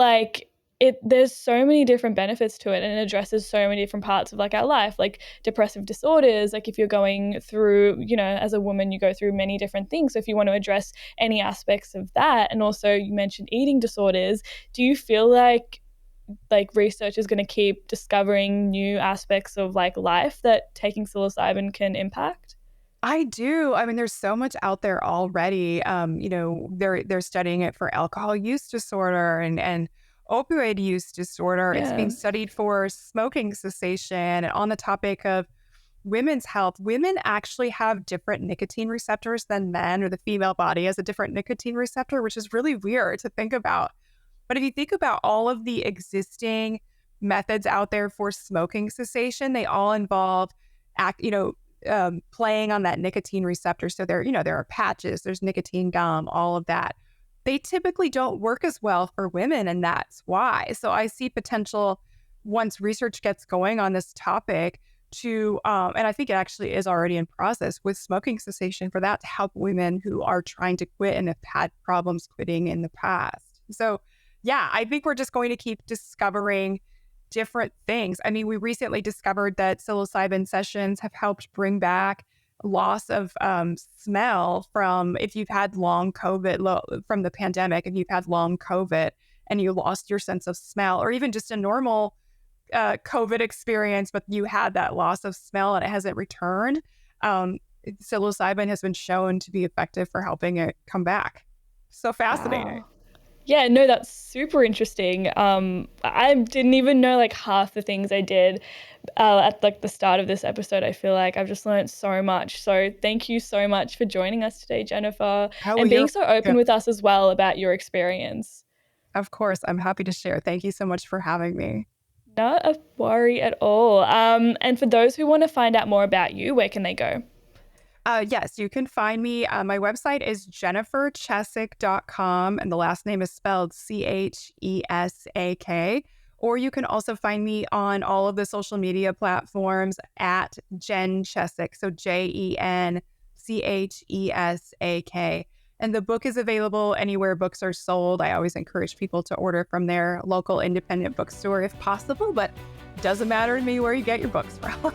there's so many different benefits to it and it addresses so many different parts of our life, like depressive disorders. If you're going through, as a woman, you go through many different things. So if you want to address any aspects of that, and also you mentioned eating disorders, do you feel like research is going to keep discovering new aspects of life that taking psilocybin can impact? I do. I mean, there's so much out there already. They're studying it for alcohol use disorder and opioid use disorder. Yeah. It's being studied for smoking cessation. And on the topic of women's health, women actually have different nicotine receptors than men, or the female body has a different nicotine receptor, which is really weird to think about. But if you think about all of the existing methods out there for smoking cessation, they all involve playing on that nicotine receptor. So there are patches, there's nicotine gum, all of that. They typically don't work as well for women, and that's why. So I see potential once research gets going on this topic to, and I think it actually is already in process with smoking cessation, for that to help women who are trying to quit and have had problems quitting in the past. So yeah, I think we're just going to keep discovering different things. I mean, we recently discovered that psilocybin sessions have helped bring back loss of smell from if you've had long COVID from the pandemic, if you've had long COVID and you lost your sense of smell, or even just a normal COVID experience, but you had that loss of smell and it hasn't returned. Psilocybin has been shown to be effective for helping it come back. So fascinating. Wow. Yeah, no, that's super interesting. I didn't even know half the things I did at the start of this episode. I feel like I've just learned so much. So thank you so much for joining us today, Jennifer, and being so open with us as well about your experience. Of course, I'm happy to share. Thank you so much for having me. Not a worry at all. And for those who want to find out more about you, where can they go? Yes, you can find me. My website is jenniferchesak.com, and the last name is spelled Chesak. Or you can also find me on all of the social media platforms at Jen Chesak, so JenChesak. And the book is available anywhere books are sold. I always encourage people to order from their local independent bookstore if possible, but it doesn't matter to me where you get your books from.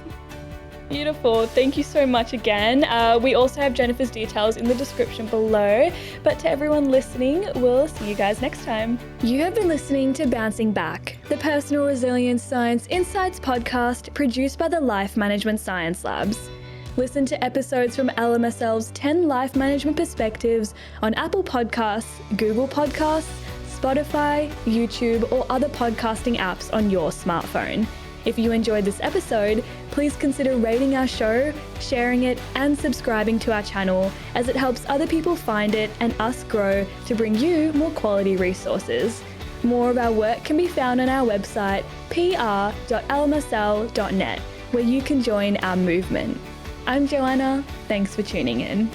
Beautiful. Thank you so much again. We also have Jennifer's details in the description below. But to everyone listening, we'll see you guys next time. You have been listening to Bouncing Back, the Personal Resilience Science Insights podcast produced by the Life Management Science Labs. Listen to episodes from LMSL's 10 Life Management Perspectives on Apple Podcasts, Google Podcasts, Spotify, YouTube, or other podcasting apps on your smartphone. If you enjoyed this episode, please consider rating our show, sharing it, and subscribing to our channel, as it helps other people find it and us grow to bring you more quality resources. More of our work can be found on our website, pr.lmsl.net, where you can join our movement. I'm Joanna. Thanks for tuning in.